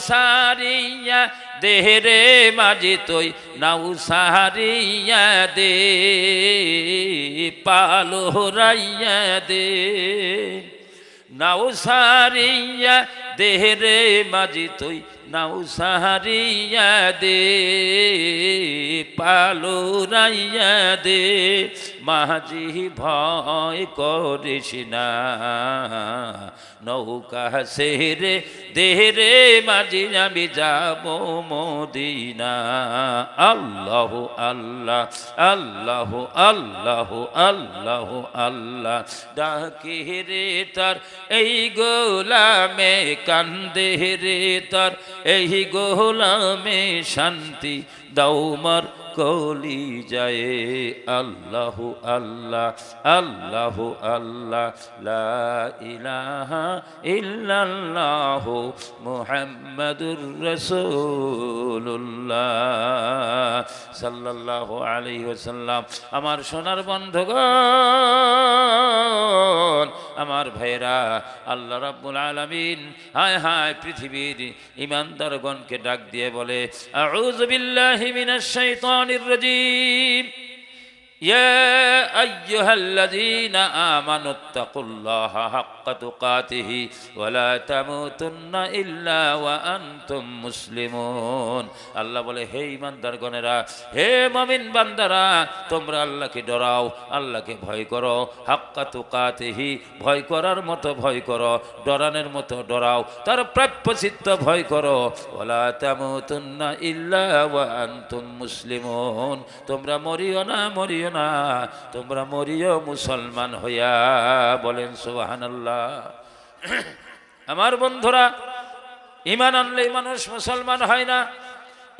সারিয়া দেহরে মাঝি তুই নাও সারিয়া দে পালো রাইয়া দে নাও সারিয়া দেহরে মাঝি তুই নাও সারিয়া দে পালো রাইয়া দে মাঝি ভয় করিস না নৌকা সেরে দেহরে মাঝি আমি যাব মদিনা আল্লাহ আল্লাহ আল্লাহ আল্লাহ আল্লাহ আল্লাহ ডাকে রে তার এই গোলামে কান্দে রে তার এই গোলামে শান্তি দাউমার কলি যায় আল্লাহ আল্লাহ আল্লাহ আল্লাহ লা ইলাহা ইল্লাল্লাহ মুহাম্মাদুর রাসূলুল্লাহ সাল্লাল্লাহু আলাইহি ওয়াসাল্লাম। আমার সোনার বন্ধুগণ, আমার ভাইরা, আল্লাহ রাব্বুল আলামিন হায় হায় পৃথিবীর ইমানদারগণকে ডাক দিয়ে বলে আউযু বিল্লাহি মিনাশ শাইতানির রাজীম ইয়া আইয়ুহাল্লাযীনা আমানুত্তাকুল্লাহা হাক্কা তুকাতিহি ওয়া লা তামুতুন্না ইল্লা ওয়া আনতুম মুসলিমুন। আল্লাহ বলে হে ঈমানদারগণেরা, হে মুমিন বান্দারা, তোমরা আল্লাহকে ডরাও, আল্লাহকে ভয় করো, হাক্কা তুকাতিহি ভয় করার মতো ভয় করো, ডরানোর মতো ডরাও, তার প্রাপ্যচিত্ত ভয় করো। ওয়া লা তামুতুন্না ইল্লা ওয়া আনতুম মুসলিমুন। তোমরা মরিও না, মরিও না, তোমরা মরিও মুসলমান হইয়া। বলেন সুবহানাল্লাহ। আমার বন্ধুরা, ঈমান আনলেই মানুষ মুসলমান হয় না,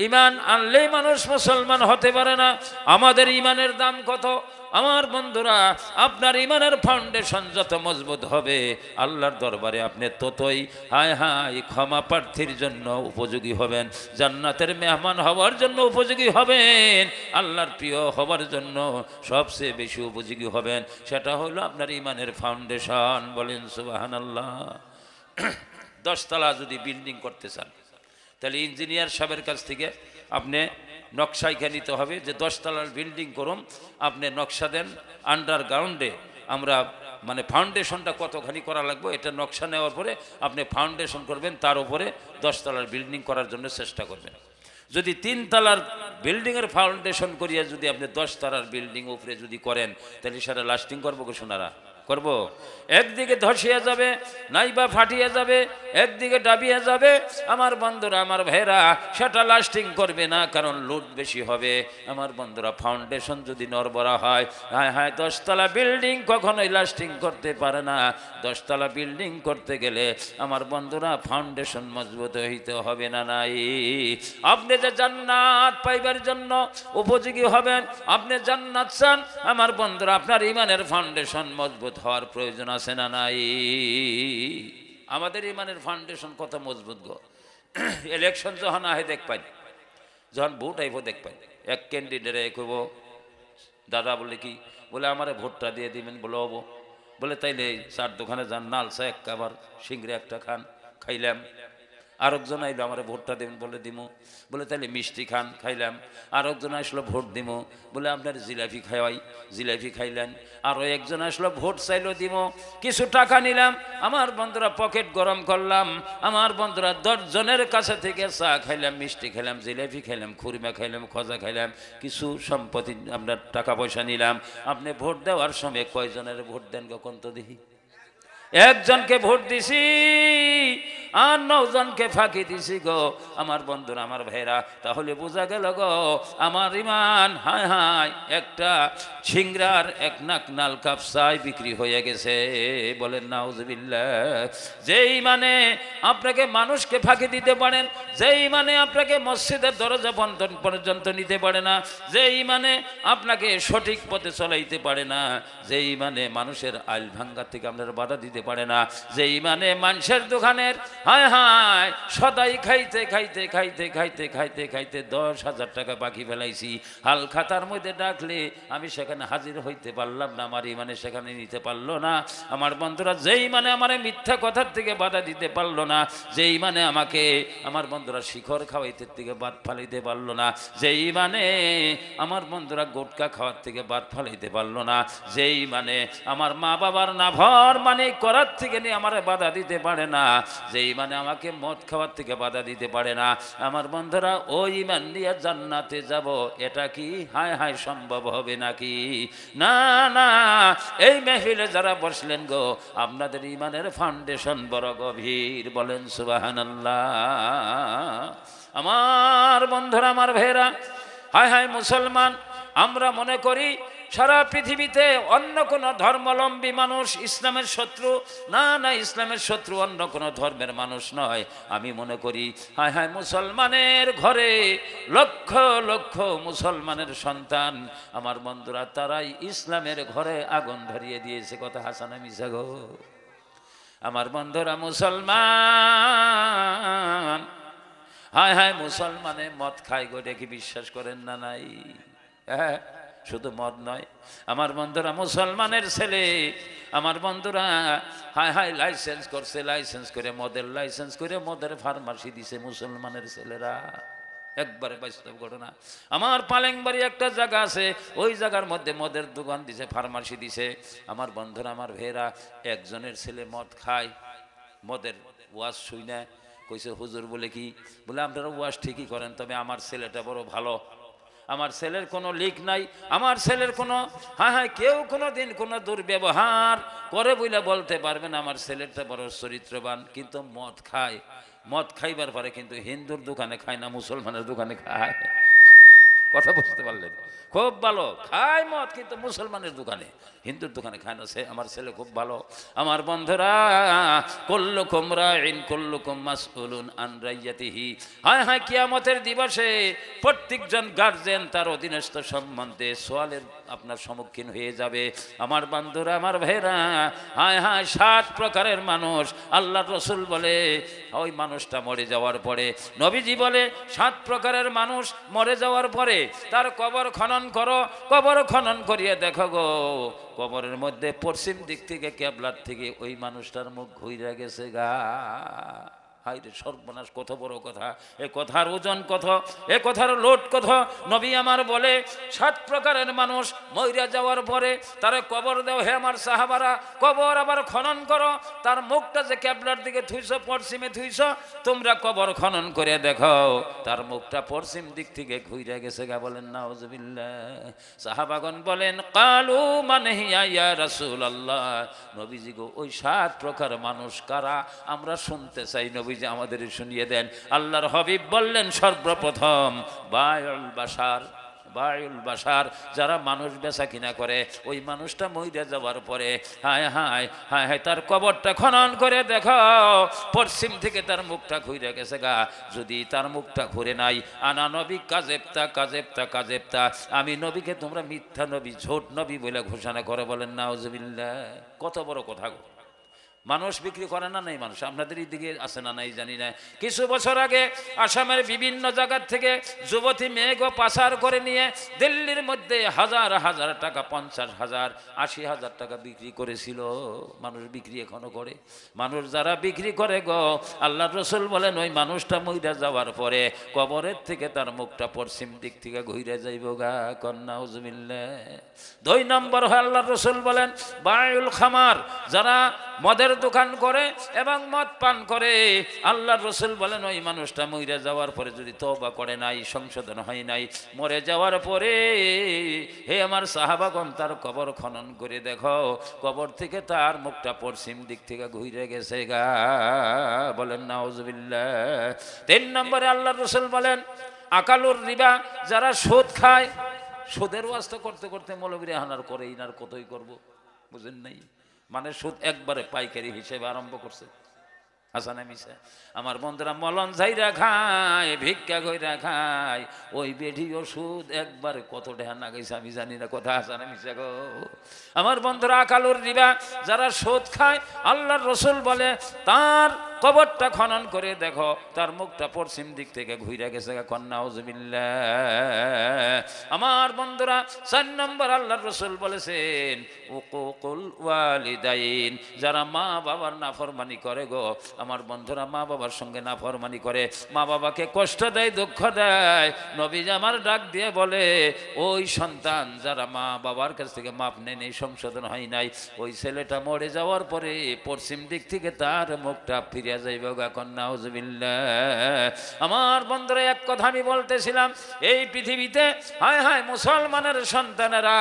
ঈমান আনলেই মানুষ মুসলমান হতে পারে না। আমাদের ঈমানের দাম কত? আমার বন্ধুরা, আপনার ঈমানের ফাউন্ডেশন যত মজবুত হবে, আল্লাহর দরবারে আপনি ততই হায় হায় ক্ষমা প্রার্থীর জন্য উপযোগী হবেন, জান্নাতের মেহমান হওয়ার জন্য উপযোগী হবেন, আল্লাহর প্রিয় হওয়ার জন্য সবচেয়ে বেশি উপযোগী হবেন। সেটা হলো আপনার ঈমানের ফাউন্ডেশন। বলেন সুবহানাল্লাহ। 10 তলা যদি বিল্ডিং করতে চান, তাহলে ইঞ্জিনিয়ার সাহেবের কাছ থেকে আপনি নকশা এখানে নিতে হবে যে 10 তলার বিল্ডিং করুন, আপনি নকশা দেন। আন্ডারগ্রাউন্ডে আমরা মানে ফাউন্ডেশনটা কতখানি করা লাগবে এটা নকশা নেওয়ার পরে আপনি ফাউন্ডেশন করবেন, তার উপরে 10 তলার বিল্ডিং করার জন্য চেষ্টা করবেন। যদি 3 তলার বিল্ডিংয়ের ফাউন্ডেশন করিয়া যদি আপনি 10 তলার বিল্ডিং উপরে যদি করেন, তাহলে সেটা লাস্টিং করবো কি সোনারা? করব? একদিকে ধসিয়া যাবে, নাইবা ফাটিয়া যাবে, একদিকে ডাবিয়া যাবে। আমার বন্ধুরা, আমার ভাইরা, সেটা লাস্টিং করবে না, কারণ লোড বেশি হবে। আমার বন্ধুরা, ফাউন্ডেশন যদি নড়বড়া হয়, হ্যাঁ হ্যাঁ 10 তলা বিল্ডিং কখনোই লাস্টিং করতে পারে না। 10 তলা বিল্ডিং করতে গেলে আমার বন্ধুরা ফাউন্ডেশন মজবুত হইতে হবে না নাই? আপনি যে জান্নাত পাইবার জন্য উপযোগী হবেন, আপনি জান্নাত চান, আমার বন্ধুরা আপনার ঈমানের ফাউন্ডেশন মজবুত হওয়ার প্রয়োজন আছে না নাই? আমাদের ঈমানের ফাউন্ডেশন কত মজবুত গো। ইলেকশন যখন আহে দেখ পাই, যখন ভোট আইব দেখ পাই, এক ক্যান্ডিডেটে কইব দাদা বলে কি বলে আমারে ভোটটা দিয়ে দিবেন, বলে হবো। বলে তাইলে 4 দোকানে যান, নালসা এক কাবার, সিংড়ে একটা খান, খাইলাম। আরেকজন আইলো আমার ভোটটা দেবেন, বলে দিমু। বলে তাইলে মিষ্টি খান, খাইলাম। আরেকজন আসলো ভোট দিমু, বলে আপনার জিলাপি খাওয়াই, জিলাপি খাইলেন। আরও একজন আসলো ভোট চাইলো, দিমু, কিছু টাকা নিলাম। আমার বন্ধুরা পকেট গরম করলাম, আমার বন্ধুরা 10 জনের কাছে থেকে চা খাইলাম, মিষ্টি খাইলাম, জিলাপি খাইলাম, খুরমা খাইলাম, খজা খাইলাম, কিছু সম্পত্তি আপনার টাকা পয়সা নিলাম। আপনি ভোট দেওয়ার সময় কয়জনের ভোট দেন কখন তো দেখি? একজনকে ভোট দিছি আর 9 জনকে ফাঁকি দিছি গো। আমার বন্ধুরা, আমার ভাইরা, তাহলে বোঝা গেল গো আমার ঈমান হায় হায় একটা সিংড়ার এক নাকনাল কাপ চাই বিক্রি হয়ে গেছে। বলেন নাউজুবিল্লাহ। যেই মানে আপনাকে মানুষকে ফাঁকি দিতে পারেন, যেই মানে আপনাকে মসজিদের দরজা বন্ধন পর্যন্ত নিতে পারে না, যেই মানে আপনাকে সঠিক পথে চলাইতে পারে না, যেই মানে মানুষের আইল ভাঙ্গা থেকে আপনারা বাধা দিতে হইতে পারে না। যেই মানে মানুষের দোকানের হায় হায় সদাই খাইতে খাইতে খাইতে খাইতে খাইতে খাইতে 10,000 টাকা বাকি ফেলাইছি, হাল খাতার মধ্যে ডাকলে আমি সেখানে হাজির হইতে পারলাম না, আমার ইমানে সেখানে নিতে পারলো না। আমার বন্ধুরা যেই মানে আমার মিথ্যা কথার থেকে বাধা দিতে পারলো না, যেই মানে আমাকে আমার বন্ধুরা শিখর খাওয়াইতে থেকে বাদ ফালাইতে পারলো না, যেই মানে আমার বন্ধুরা গোটকা খাওয়ার থেকে বাদ ফালাইতে পারলো না, যেই মানে আমার মা বাবার নাভর মানে করার থেকে নিয়ে আমার বাধা দিতে পারে না, যেই মানে আমাকে মদ খাওয়ার থেকে বাধা দিতে পারে না, আমার বন্ধুরা ওই ইমান নিয়ে জান্নাতে যাব, এটা কি হায় হায় সম্ভব হবে নাকি? না না, এই মেহফিলে যারা বসলেন গো, আপনাদের ইমানের ফাউন্ডেশন বড় গভীর, বলেন সুবহানাল্লাহ। আমার বন্ধুরা, আমার ভাইরা, হায় হায় মুসলমান, আমরা মনে করি সারা পৃথিবীতে অন্য কোনো ধর্মাবলম্বী মানুষ ইসলামের শত্রু। না না, ইসলামের শত্রু অন্য কোনো ধর্মের মানুষ নয়। আমি মনে করি হায় হায় মুসলমানের ঘরে লক্ষ লক্ষ মুসলমানের সন্তান, আমার বন্ধুরা, তারাই ইসলামের ঘরে আগুন ধরিয়ে দিয়েছে। কথা হাসানা মিছা গো? আমার বন্ধুরা মুসলমান, হায় হায় মুসলমানে মদ খায় গো, দেখি বিশ্বাস করেন না নাই? হ্যাঁ, শুধু মদ নয় আমার বন্ধুরা, মুসলমানের ছেলে আমার বন্ধুরা হায় হায় লাইসেন্স করছে, লাইসেন্স করে মদের লাইসেন্স করে মদের ফার্মাসি দিছে মুসলমানের ছেলেরা। একবারে বাস্তব ঘটনা। আমার পালেংবাড়ি একটা জায়গা আছে, ওই জায়গার মধ্যে মদের দোকান দিছে, ফার্মাসি দিছে। আমার বন্ধুরা, আমার ভাইয়েরা, একজনের ছেলে মদ খায়, মদের ওয়াজ শুই না, কইছে হুজুর বলে কি, বলে আপনারা ওয়াজ ঠিকই করেন, তবে আমার ছেলেটা বড় ভালো, আমার ছেলের কোনো লিক নাই, আমার ছেলের কোনো হ্যাঁ হ্যাঁ কেউ কোনো দিন কোনো দুর্ব্যবহার করে বলে বলতে পারবেন আমার ছেলেটা বড় চরিত্রবান। কিন্তু মদ খায়, মদ খাইবার পরে কিন্তু হিন্দুর দোকানে খায় না, মুসলমানের দোকানে খায়। কথা বুঝতে পারলেন? খুব ভালো খায় মদ, কিন্তু মুসলমানের দোকানে, হিন্দুর দোকানে খায় না। সে আমার ছেলে খুব ভালো। আমার বন্ধুরা, কুল্লুকুম রাইন কুল্লুকুম মাসউলুন আন রাইয়াতিহি। হায় হায় কিয়ামতের দিবসে প্রত্যেকজন গার্জেন তার অধীনস্থ সম্বন্ধে সওয়ালের আপনার সম্মুখীন হয়ে যাবে। আমার বন্ধুরা, আমার ভাইরা, হায় হায় 7 প্রকারের মানুষ আল্লাহ রসুল বলে, ওই মানুষটা মরে যাওয়ার পরে নবীজি বলে 7 প্রকারের মানুষ মরে যাওয়ার পরে তার কবর খনন করো, কবর খনন করিয়ে দেখো গো, কবরের মধ্যে পশ্চিম দিক থেকে কেবলার থেকে ওই মানুষটার মুখ ঘুরে গেছে গা। হাই রে সর্বনাশ, কত বড় কথা! এ কথার ওজন কত, এ কথার লোড কত! নবী আমার বলে 7 প্রকারের মানুষ মইরা যাওয়ার পরে তারে কবর দাও, হে আমার সাহাবারা, কবর আবার খনন করো, তার মুখটা যে কেবলার দিকে থুইছো, পশ্চিমে থুইছো, তোমরা কবর খনন করে দেখো তার মুখটা পশ্চিম দিক থেকে ঘুরে গেছে গা। বলেন নাউজুবিল্লাহ। সাহাবাগণ বলেন, কালু মান হিয়া ইয়া রাসূলুল্লাহ। নবীজি গো, ওই 7 প্রকার মানুষ কারা? আমরা শুনতে চাই, নবী যে আমাদের শুনিয়ে দেন। আল্লাহর হাবিব বললেন, সর্বপ্রথম বায়ুল বাশার, বায়ুল বাশার, যারা মানুষ বেচা কিনা করে, ওই মানুষটা মইরা যাওয়ার পরে হায় হায় হায় হায় তার কবরটা খনন করে দেখো, পশ্চিম থেকে তার মুখটা ঘুরে গেছে গা। যদি তার মুখটা ঘুরে নাই, আনা নবী কাজেবতা কাজেবতা কাজেবতা, আমি নবীকে তোমরা মিথ্যা নবী, ঝোট নবী বলে ঘোষণা করে। বলেন নাউজুবিল্লাহ। কত বড় কথা গো! মানুষ বিক্রি করে না নাই? মানুষ আপনাদের এই দিকে আছে না নাই জানি না। কিছু বছর আগে আসামের বিভিন্ন জায়গার থেকে যুবতী মেয়েকে পাচার করে নিয়ে দিল্লির মধ্যে হাজার হাজার টাকা, 50,000 80,000 টাকা বিক্রি করেছিল। মানুষ বিক্রি এখনো করে। মানুষ যারা বিক্রি করে গো, আল্লাহ রসুল বলেন ওই মানুষটা মইরা যাওয়ার পরে কবরের থেকে তার মুখটা পশ্চিম দিক থেকে ঘুরে যাইব গা। কন্যা উজুবিল্লাহ। 2 নম্বর হয় আল্লাহ রসুল বলেন বায়ুল খামার, যারা মদের দোকান করে এবং মদ পান করে, আল্লাহ রসুল বলেন ওই মানুষটা মরে যাওয়ার পরে যদি তওবা করে নাই, সংশোধন হয় নাই, মরে যাওয়ার পরে হে আমার সাহাবাগণ তার কবর খনন করে দেখো, কবর থেকে তার মুখটা পশ্চিম দিক থেকে ঘুরে গেছে গা। বলেন নাউজুবিল্লাহ। 3 নম্বরে আল্লাহ রসুল বলেন আকালুর রিবা, যারা সুদ খায়, সুদের ওয়াস্তা করতে করতে মৌলবীরা হানার করে, ইনার কতই করব, বুঝেন নাই? মানে সুদ একবারে পাইকারি হিসেবে আরম্ভ করছে। হাসানা মিশা আমার বন্ধুরা মলন ঝাইরা খায়, ভিক্ষা কইরা খায়, ওই বেঢি ওষুধ একবার কত টাকা না গেছে আমি জানি না। কথা হাসানা মিশা গো আমার বন্ধুরা। আকালুর রিবা যারা সুদ খায়, আল্লাহর রসুল বলে তার কবরটা খনন করে দেখো তার মুখটা পশ্চিম দিক থেকে ঘুরে গেছে। নাউজুবিল্লাহ। আমার বন্ধুরা 4 নম্বর আল্লাহর রসুল বলেছেন উকুকুল ওয়ালিদাইন, যারা মা বাবার নাফরমানি করে গো আমার বন্ধুরা, মা বাবার সঙ্গে নাফরমানি করে, মা বাবাকে কষ্ট দেয়, দুঃখ দেয়, নবী আমার ডাক দিয়ে বলে ওই সন্তান যারা মা বাবার কাছ থেকে মাপ নেই, সংশোধন হয় নাই, ওই ছেলেটা মরে যাওয়ার পরে পশ্চিম দিক থেকে তার মুখটা ফিরে যাইব। নাউজুবিল্লাহ। আমার বন্ধুরা এক কথা আমি বলতেছিলাম, এই পৃথিবীতে হায় হায় মুসলমানের সন্তানেরা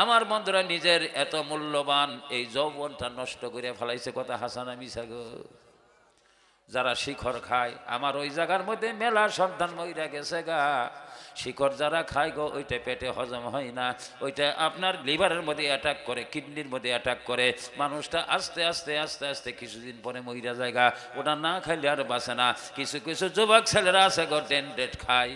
আমার বন্ধুরা নিজের এত মূল্যবান এই যৌবনটা নষ্ট করে ফেলাইছে। কথা হাসানা মিশা গো। যারা শিখর খায়, আমার ওই জায়গার মধ্যে মেলা সন্তান মইরা গেছে গা। শিকড় যারা খায় গো ওইটা পেটে হজম হয় না, ওইটা আপনার লিভারের মধ্যে অ্যাটাক করে, কিডনির মধ্যে অ্যাটাক করে, মানুষটা আস্তে আস্তে আস্তে আস্তে কিছুদিন পরে মইরা জায়গা। ওটা না খাইলে আর বাঁচে না। কিছু কিছু যুবক ছেলেরা আছে গো ডেন্ডেড খায়।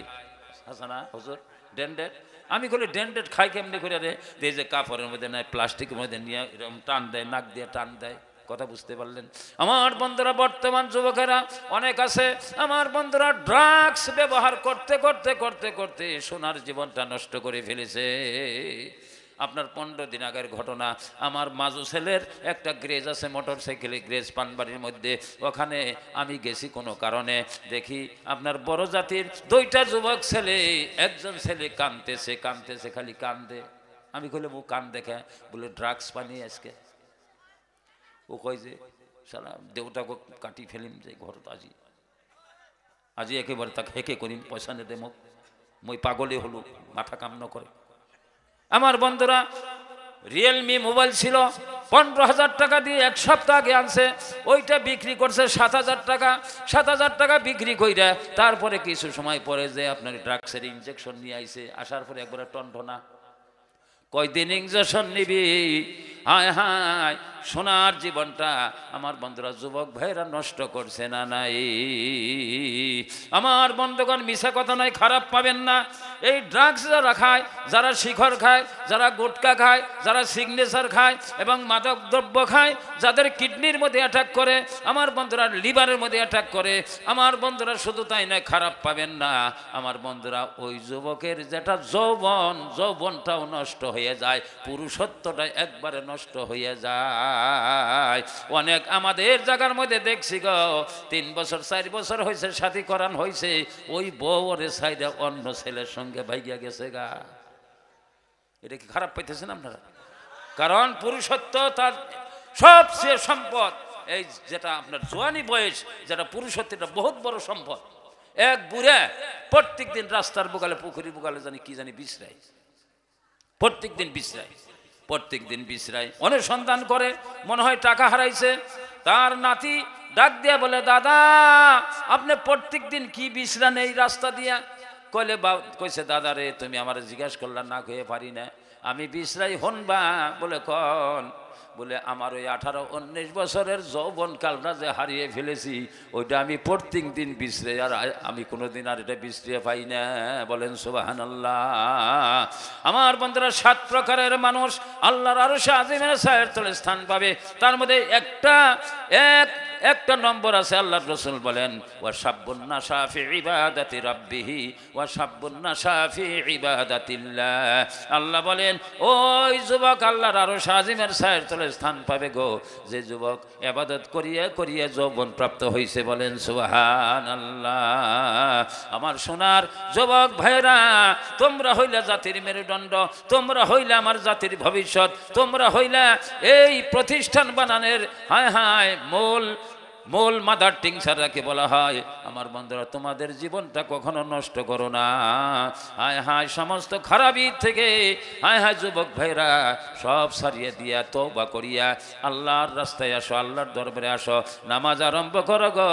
আছে না হুজুর ডেন্ডেড? আমি বলি ডেন্ডেড খাই কেমনি করে রে? এই যে কাপড়ের মধ্যে নেয়, প্লাস্টিকের মধ্যে নিয়ে এরকম টান দেয়, নাক দিয়ে টান দেয়। কথা বুঝতে পারলেন আমার বন্ধুরা? বর্তমান যুবকেরা অনেক আছে আমার বন্ধুরা ড্রাগস ব্যবহার করতে করতে করতে করতে সোনার জীবনটা নষ্ট করে ফেলেছে। আপনার 15 দিন আগের ঘটনা, আমার মাজু ছেলের একটা গ্রেজ আছে, মোটর সাইকেলে গ্রেজ পানবাড়ির মধ্যে, ওখানে আমি গেছি কোনো কারণে, দেখি আপনার বড় জাতির 2টা যুবক ছেলে, একজন ছেলে কাঁদতেছে কাঁদতেছে, খালি কান্দে। আমি কইলে ও কান দেখে, বলে ড্রাগস পানি আজকে। ও কয় যে সারা দেউতাকে কাটি ফেলিম যে ঘরত আজি আজি একেবারে তাকে হেকে করিম, পয়সা নে দে মোক, মই পাগলে হলো, মাথা কাম ন করে। আমার বন্ধুরা রিয়েলমি মোবাইল ছিল 15,000 টাকা দিয়ে 1 সপ্তাহ আগে আনছে, ওইটা বিক্রি করছে 7,000 টাকা। 7,000 টাকা বিক্রি কইরা তারপরে কিছু সময় পরে যে আপনার ড্রাগসের ইনজেকশন নিয়ে আইছে, আসার পরে একবারে টনটনা। কয়দিন ইনজেকশন নিবি? হায় হায় সোনার জীবনটা আমার বন্ধুরা যুবক ভাইরা নষ্ট করছে না নাই? আমার বন্ধুগণ মিশা কথা নয়, খারাপ পাবেন না। এই ড্রাগস যারা খায়, যারা শিখর খায়, যারা গুটকা খায়, যারা সিগনেচার খায় এবং মাদক দ্রব্য খায়, যাদের কিডনির মধ্যে অ্যাটাক করে, আমার বন্ধুরা লিভারের মধ্যে অ্যাটাক করে, আমার বন্ধুরা শুধু তাই নয়, খারাপ পাবেন না আমার বন্ধুরা, ওই যুবকের যেটা যৌবন, যৌবনটাও নষ্ট হয়ে যায়, পুরুষত্বটা একবারে নষ্ট হয়ে যায়। অনেক আমাদের জায়গার মধ্যে দেখছি গো 3 বছর 4 বছর হয়েছে সাথী করান হয়েছে, ওই বউরে সাইডে অন্য ছেলের সঙ্গে ভাইয়া গেছে গা। এটা কি খারাপ পাইতেছেন আপনারা? কারণ পুরুষত্ব তার সবচেয়ে সম্পদ। এই যেটা আপনার জোয়ানি বয়স, যেটা পুরুষত্ব, এটা বহুত বড় সম্পদ। এক বুড়া প্রত্যেক দিন রাস্তার বুকালে, পুকুরি বুকালে জানি কি জানি বিশ্রায়, প্রত্যেক দিন বিশ্রায়, প্রত্যেক দিন বিশ্রায়। অনেক সন্তান করে, মনে হয় টাকা হারাইছে, তার নাতি ডাক দিয়া বলে দাদা আপনি প্রত্যেক দিন কি বিশ্রান এই রাস্তা দিয়া? কইলে কইছে দাদা রে তুমি আমার জিজ্ঞাসা করলা, না কয়ে পারি না, আমি বিশ্রাই হনবা। বলে কন? বলে আমার ওই 18-19 বছরের যৌবন কালটা যে হারিয়ে ফেলেছি, ওইটা আমি প্রত্যেক দিন বিশ্রে, আর আমি কোনোদিন আর এটা বিশ্রিয়ে পাই না। বলেন সুবহানাল্লাহ। আমার বন্ধুরা 7 প্রকারের মানুষ আল্লাহর আরশে আজিমের ছায়ার তলে স্থান পাবে, তার মধ্যে একটা নম্বর আছে। আল্লাহর রাসূল বলেন ওয়া শাব্বুন নাশা ফি ইবাদাতি রাব্বিহি ওয়া শাব্বুন নাশা ফি ইবাদাতিল্লাহ। আল্লাহ বলেন ওই যুবক আল্লাহর আরশে আজিমের ছায়ার তলে স্থান পাবে গো, যে যুবক ইবাদত করিয়া করিয়া যৌবন প্রাপ্ত হইছে। বলেন সুবহানাল্লাহ। আমার সোনার যুবক ভাইরা, তোমরা হইলা জাতির মেরুদণ্ড, তোমরা হইলা আমার জাতির ভবিষ্যৎ, তোমরা হইলা এই প্রতিষ্ঠান বানানোর হায় হায় মূল মাদার টিংসারকে বলা হয়। আমার বন্ধুরা তোমাদের জীবনটা কখনো নষ্ট করো না। হায় হায় সমস্ত খারাপি থেকে হায় হায় যুবক ভাইরা সব সারিয়ে দিয়া তওবা করিয়া আল্লাহর রাস্তায় আসো, আল্লাহর দরবারে আসো, নামাজ আরম্ভ করো গো।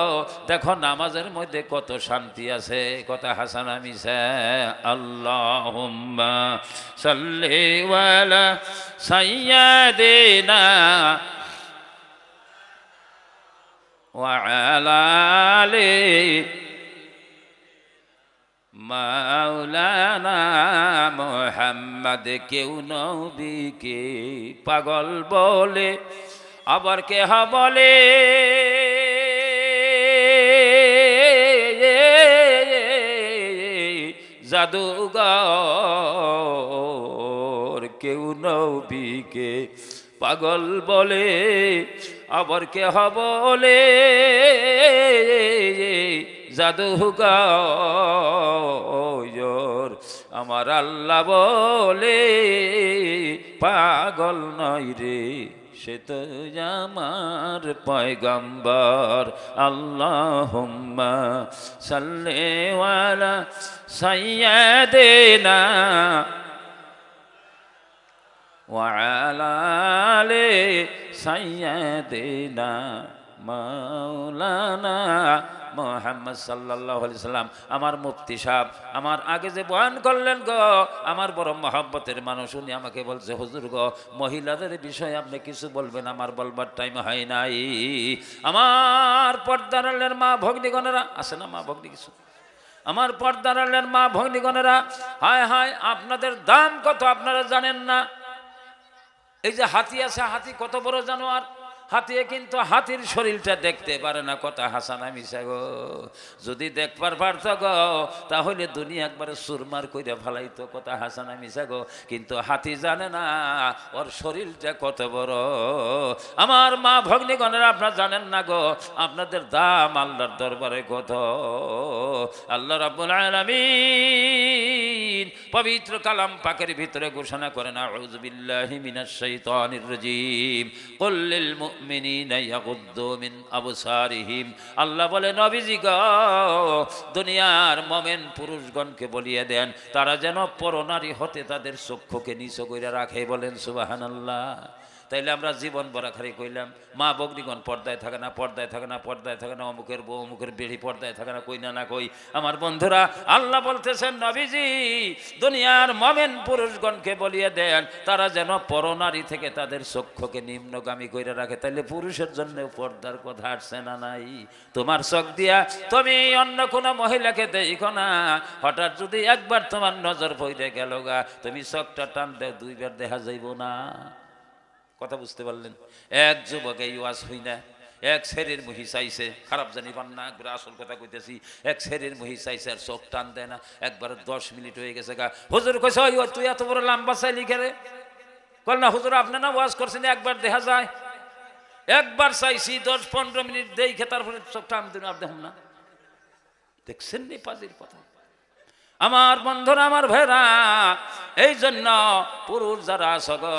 দেখো নামাজের মধ্যে কত শান্তি আছে। কথা হাসানা মিশা। আল্লাহুম্মা সাল্লি ওয়ালা সাইয়্যিদিনা وعلى آل মাওলানা মুহাম্মদ। কেউ নবীকে পাগল বলে, আবার কেহ বলে জাদুঘর। কেউ নবীকে পাগল বলে, আবার কেহ বলে জাদুঘর। আমার আল্লাহ বলে পাগল নয় রে, সে তো আমার পয়গম্বর। আল্লাহুম্মা সাল্লি আলা সাইয়্যিদিনা ওয়া আলা আলি সাইয়্যিদিনা মাওলানা মুহাম্মদ সাল্লাল্লাহু আলাইহি সাল্লাম। আমার মুফতি সাহেব আমার আগে যে বয়ান করলেন গো, আমার বড় মহব্বতের মানুষ, উনি আমাকে বলছে হুজুর গো, মহিলাদের বিষয়ে আপনি কিছু বলবেন, আমার বলবার টাইম হয় নাই। আমার পর্দার আড়ালের মা ভগ্নীগণেরা আছে না, মা ভগ্নী কিছু, আমার পর্দার আড়ালের মা ভগ্নীগণেরা, হায় হায় আপনাদের দাম কত আপনারা জানেন না। এই যে হাতি আছে, হাতি কত বড় জানোয়ার, হাতিয়ে কিন্তু হাতির শরীরটা দেখতে পারে না। কথা হাসানা মিশা গো, যদি দেখবার পারত গো তাহলে দুনিয়া একবারে সুরমার কইরা ফেলাইতো। কথা হাসানা মিশা গো, কিন্তু হাতি জানে না ওর শরীরটা কত বড়। আমার মা ভগ্নীগণেরা আপনারা জানেন না গো, আপনাদের দাম আল্লাহর দরবারে কত। আল্লাহ রাব্বুল আলামিন পবিত্র কালাম পাকের ভিতরে ঘোষণা করেন, আউযু বিল্লাহি মিনাশ শাইতানির রাজীম, কুল লিল মুমিনিনা ইয়াগুদ্দু মিন আবসারিহিম। আল্লাহ বলে নবীজি গো, দুনিয়ার মুমিন পুরুষগণকে বলিয়ে দেন তারা যেন পরনারী হতে তাদের চক্ষুকে নিচু কইরা রাখে। বলেন সুবহানাল্লাহ। তাইলে আমরা জীবন বড় খালি কইলাম মা ভগ্নীগণ পর্দায় থাকে না, পর্দায় থাকে না, পর্দায় থাকে না, অমুকের বউ অমুকের বেড়ি পর্দায় থাকে না, কই না না কই। আমার বন্ধুরা, আল্লাহ বলতেছেন নবীজি দুনিয়ার মুমিন পুরুষগণকে বলিয়ে দেন তারা যেন পরনারী থেকে তাদের চক্ষুকে নিম্নগামী কইরা রাখে। তাইলে পুরুষের জন্য পর্দার কথা আসছে না নাই? তোমার চোখ দিয়া তুমি অন্য কোনো মহিলাকে দেখো না, হঠাৎ যদি একবার তোমার নজর পড়ে গেল গা, তুমি চোখটা টান দে দুইবার দেখা যাইব না। কথা বুঝতে পারলেন? এক যুবক এই ওয়াজ হই না, এক ছেলের মুহি চাইছে, খারাপ জানি পান না, একবার আসল কথা কইতেছি, এক ছেলের মুহি চাইছে আর চোখ টান দেয় না। একবার 10 মিনিট হয়ে গেছে গা, হুজুর কইছে ওই তুই এত বড় লম্বা চাইলি কেরে? কল না হুজুর আপনি না ওয়াজ করছেন একবার দেখা যায়। একবার চাইছি 10-15 মিনিট দেখে তারপরে চোখ টান দিন, আর দেখুন না। দেখছেন নি পাজির কথা? আমার বন্ধুরা, আমার ভাইরা, এই জন্য পুরুষ যারা আছো গো,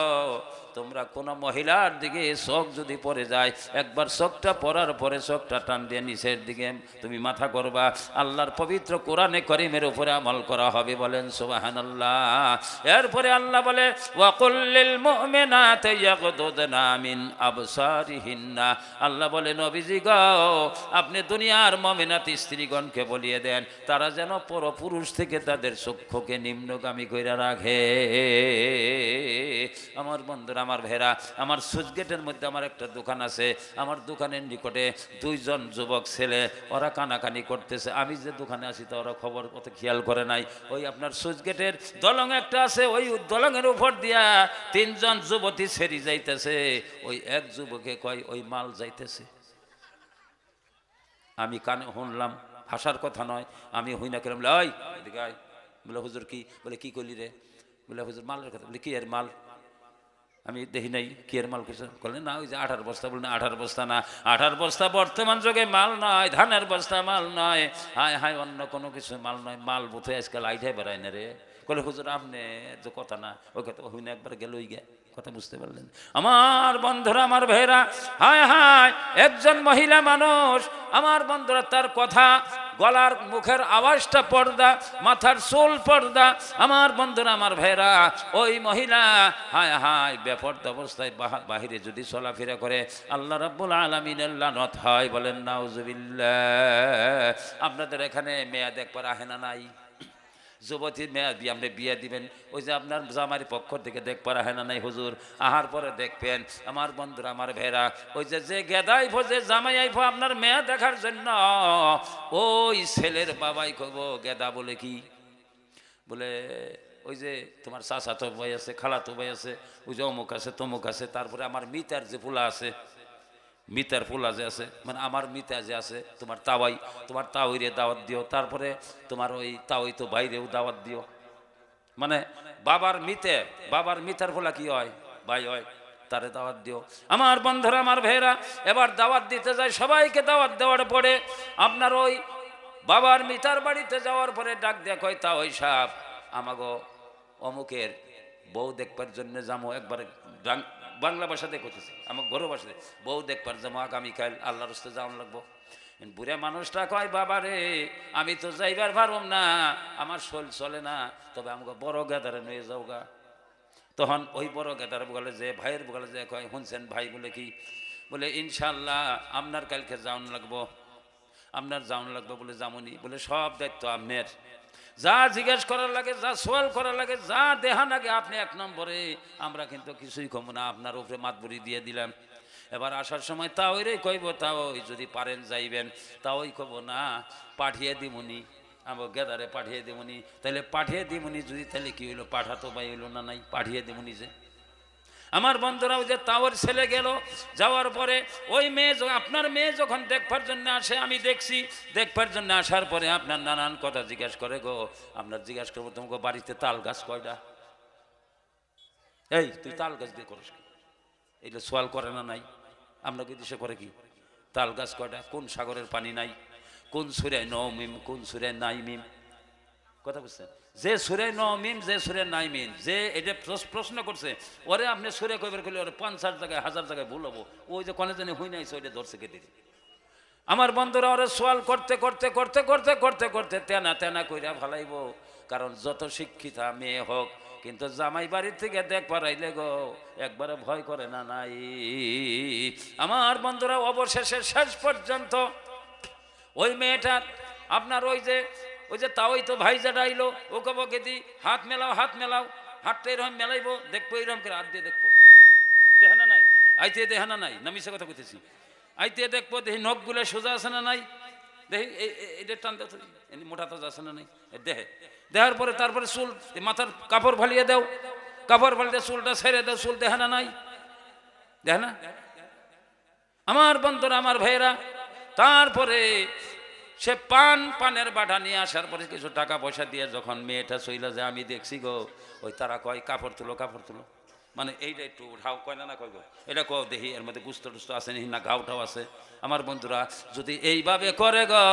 তোমরা কোনো মহিলার দিকে চোখ যদি পড়ে যায়, একবার চোখটা পড়ার পরে চোখটা টান দিয়ে নিচের দিকে তুমি মাথা করবা, আল্লাহর পবিত্র কোরআনে কারীমের উপরে আমল করা হবে। বলেন সুবহানাল্লাহ। এরপরে আল্লাহ বলে ওয়াকুল লিল মুমিনাতি ইয়াগদুদনা মিন আবসারিহিন্না। আল্লাহ বলে নবীজি গো, আপনি দুনিয়ার মুমিনাত স্ত্রীগণকে বলিয়ে দেন তারা যেন পরপুরুষ থেকে তাদের চক্ষুকে নিম্নগামী কইরা রাখে। আমার বন্ধুরা, আমার ভেরা, আমার সুইচগেটের মধ্যে আমার একটা দোকান আছে, আমার দোকানের নিকটে 2 জন যুবক ছেলে, ওরা কানাকানি করতেছে। আমি যে দোকানে আছি তো ওরা খবর কত খেয়াল করে নাই। ওই আপনার সুইচগেটের দলং একটা আছে, ওই দলঙের উপর দিয়া 3 জন যুবতী ছেড়ি যাইতেছে। ওই এক যুবকে কয় ওই মাল যাইতেছে। আমি কানে শুনলাম, হাসার কথা নয়, আমি হই না কেরম ওই এদিকে আয়। বলে হুজুর কি? বলে কি করলি রে? বলে হুজুর মালের কথা। বলে কি এর মাল? আমি দেখি নাই কি এর মাল কিছু করলেন না। ওই যে 18 বস্তা। বললেন 18 বস্তা না, 18 বস্তা বর্তমান যুগে মাল নয়, ধানের বস্তা মাল নয়, হায় হায় অন্য কোনো কিছু মাল নয়, মাল বুথে আজকাল আইটাই বেড়ায় না রে। বলে হুজুর আপনি যে কথা না, ওই কথা হই না, একবার গেল ওই গে। কথা বুঝতে পারলেন? আমার বন্ধুরা, আমার ভাইরা, হায় হায় একজন মহিলা মানুষ, আমার বন্ধুরা, তার কথা গলার মুখের আওয়াজটা পর্দা, মাথার চুল পর্দা। আমার বন্ধুরা, আমার ভাইরা, ওই মহিলা হায় হায় বেপর্দা অবস্থায় বাহিরে যদি চলাফেরা করে, আল্লাহ রাব্বুল আলামিনের লানত হয়। বলেন নাউজুবিল্লাহ। আপনাদের এখানে মেয়ে দেখবার আহে না নাই? যুবতী মেয়ে আপনি বিয়ে দিবেন, ওই যে আপনার জামাইয়ের পক্ষ থেকে দেখ পারা হয় না নাই হুজুর, আহার পরে দেখবেন আমার বন্ধুরা আমার ভেড়া, ওই যে গেদাই যে জামাই আইব আপনার মেয়ে দেখার জন্য, ওই ছেলের বাবাই কব গেদা বলে কি বলে ওই যে তোমার চাচাতো ভাই আছে, খালাতো ভাই আছে, ওই যে অমুক আছে তমুক আছে, তারপরে আমার মিতার যে পোলা আছে, মিতার পোলা যে আছে, মানে আমার মিতা যে আছে তোমার তাওয়াই, তোমার তাওইরে দাওয়াত দিও, তারপরে তোমার ওই তাওই তো বাইরেও দাওয়াত দিও, মানে বাবার মিতার পোলা কি হয় ভাই হয়, তারে দাওয়াত দিও। আমার বন্ধুরা আমার ভাইরা এবার দাওয়াত দিতে যায়, সবাইকে দাওয়াত দেওয়ার পরে আপনার ওই বাবার মিতার বাড়িতে যাওয়ার পরে ডাক দেয়া কয় তা ওই সাপ আমাগো অমুকের বউ দেখবার জন্য যাবো, একবার বাংলা ভাষা দেখতেছি আমার ঘর ভাষাতে বউ দেখবার যাবো আগামীকাল, আল্লাহর রাস্তায় যাওয়ান লাগবো। বুড়া মানুষটা কয় বাবা রে আমি তো যাইবার পারব না, আমার শরীর চলে না, তবে আমাকে বড় গেদারে নিয়ে যাও গা। তখন ওই বড় গেদার বলে যে ভাইয়ের বলে যে কয় শুনছেন ভাই বলে কি বলে ইনশাল্লাহ আপনার কালকে যাওয়ান লাগবো, আপনার যাওয়ান লাগবে বলে যামনি, বলে সব দায়িত্ব আপনার, যা জিজ্ঞেস করার লাগে যা সোয়াল করার লাগে যা দেহা লাগে আপনি এক নম্বরে, আমরা কিন্তু কিছুই কম না, আপনার উপরে মাতবুরি দিয়ে দিলাম। এবার আসার সময় তা ওই রে কইব তা ওই যদি পারেন যাইবেন, তা ওই কব না পাঠিয়ে দিমুনি, আমার গেদারে পাঠিয়ে দিমুনি, তাহলে পাঠিয়ে দিমুনি যদি তাহলে কি হইলো, পাঠাতো ভাই হইলো না নাই পাঠিয়ে দিমুনি যে। আমার বন্ধুরাও যে তাওর ছেলে গেল, যাওয়ার পরে ওই মেয়ে আপনার মেয়ে যখন দেখবার জন্য আসে, আমি দেখছি দেখবার জন্য আসার পরে আপনার নানান কথা জিজ্ঞাসা করে গো, আপনার জিজ্ঞাসা করবো তোমাকে বাড়িতে তাল গাছ কয়টা, এই তুই তাল গাছ দিয়ে করিস এইটা সোয়াল করে না নাই, আপনাকে দেশে করে কি তাল গাছ কয়টা, কোন সাগরের পানি নাই, কোন সুরে ন মিম কোন সুরে নাই মিম, কথা বুঝছেন, যে সুরে ন মিম যে সুরে নাই মিম, যে এটা প্রশ্ন করছে ওরে আপনি সুরে কইবার করলে ওরে ৫০ জায়গায় ১০০০ জায়গায় ভুল হবো, ওই যে কনে জানি হই নাই ওইটা ধরছে কেটে। আমার বন্ধুরা ওরে সোয়াল করতে করতে করতে করতে করতে করতে তেনা তেনা কইরা ভালাইব, কারণ যত শিক্ষিতা মেয়ে হোক কিন্তু জামাই বাড়ির থেকে দেখবার আইলে গো একবারে ভয় করে না নাই। আমার বন্ধুরা অবশেষে শেষ পর্যন্ত ওই মেয়েটার আপনার ওই যে তাওই তো ভাই যেটা আইলো ও কব কেদি হাত মেলাও হাতটা এরকম মেলাইবো, দেখবো এরকম করে হাত দিয়ে দেখবো, দেখে না নাই আইতে দেখে না নাই, না মিশে কথা কইতেছি, আইতে দেখবো দেখি নখগুলো সোজা আছে না নাই, দেখি এটা টানতে মোটা তাজা আছে না নাই, দেখে দেখার পরে তারপরে চুল মাথার কাপড় ফালিয়ে দাও, কাপড় ফালিয়ে চুলটা ছেড়ে দাও, চুল দেখে না নাই, দেখে না। আমার বন্ধুরা আমার ভাইয়েরা তারপরে সে পানের বাটা নিয়ে আসার পরে কিছু টাকা পয়সা দিয়ে যখন মেয়েটা চইলা যায়, আমি দেখছি গো ওই তারা কয় কাপড় তুলো, মানে এইটা একটু উঠাও, কয় না কয় গো এটা কো দেখি এর মধ্যে গুস্ত টুস্ত আছে না ঘাউটাও আছে। আমার বন্ধুরা যদি এইভাবে করে গো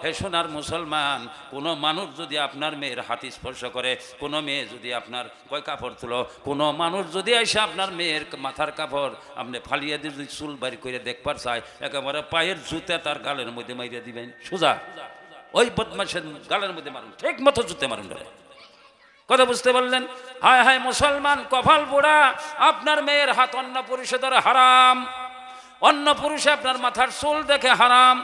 হে সোনার মুসলমান, কোনো মানুষ যদি আপনার মেয়ের হাতি স্পর্শ করে, কোনো মেয়ে যদি আপনার কয় কাপড় তুলো, কোনো মানুষ যদি এসে আপনার মেয়ের মাথার কাপড় আপনি ফালিয়ে দিয়ে যদি চুল বাড়ি করে দেখবার চায়, একেবারে পায়ের জুতে তার গালের মধ্যে মাইরে দিবেন সোজা, ওই বদমাশের গালের মধ্যে মারুন, ঠিক মতো জুতে মারুন ধরে। কথা বুঝতে পারলেন? হায় হায় মুসলমান কপাল পোড়া, আপনার মেয়ের হাত অন্য পুরুষে ধরে হারাম, অন্য পুরুষে আপনার মাথার চুল দেখে হারাম,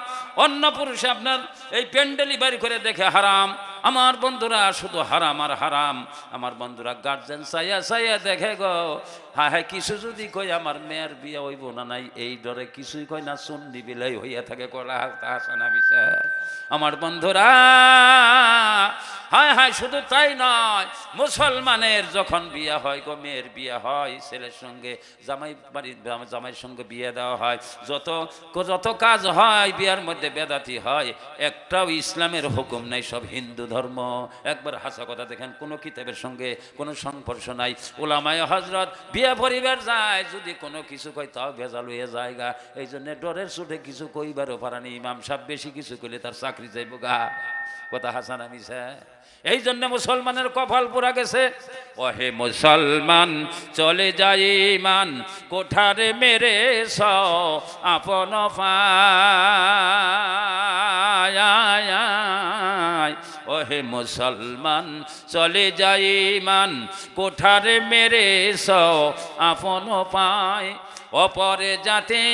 অন্য পুরুষে আপনার এই প্যান্ডেলি বাড়ি করে দেখে হারাম। আমার বন্ধুরা শুধু হারাম আর হারাম। আমার বন্ধুরা গার্জেন চাইয়া দেখে গো, হায় হায় কিছু যদি কই আমার মেয়ের বিয়ে হইব না নাই, এই ডরে কিছুই কয় না, চুন্নি বিলাই হইয়া থাকে কলা হাসানা মিশা। আমার বন্ধুরা হায় হায় শুধু তাই নয়, মুসলমানের যখন বিয়ে হয় গো, মেয়ের বিয়ে হয় ছেলের সঙ্গে, জামাইয়ের সঙ্গে বিয়ে দেওয়া হয়, যত কাজ হয় বিয়ার মধ্যে বেদাতি হয়, একটাও ইসলামের হুকুম নাই, সব হিন্দু ধর্ম। একবার হাসা কথা দেখেন, কোনো কিতাবের সঙ্গে কোনো সংস্পর্শ নাই। ওলামায়ে হযরত বিয়ে পরিবার যায়, যদি কোনো কিছু কয় তাও ভেজাল হয়ে যায়গা, এই জন্য ডরের ছুটে কিছু কইবারও পারানি। ইমাম সাহেব বেশি কিছু কইলে তার চাকরি যাইব গা, কথা হাসান মিছা। এই জন্য মুসলমানের কপাল পুরা গেছে। ওহে মুসলমান চলে যাই ইমান, কোঠারে মেরে স আপন পায়। ওহে মুসলমান চলে যাই ইমান, কোঠারে মেরে স আপন পায়। অপরে জাতি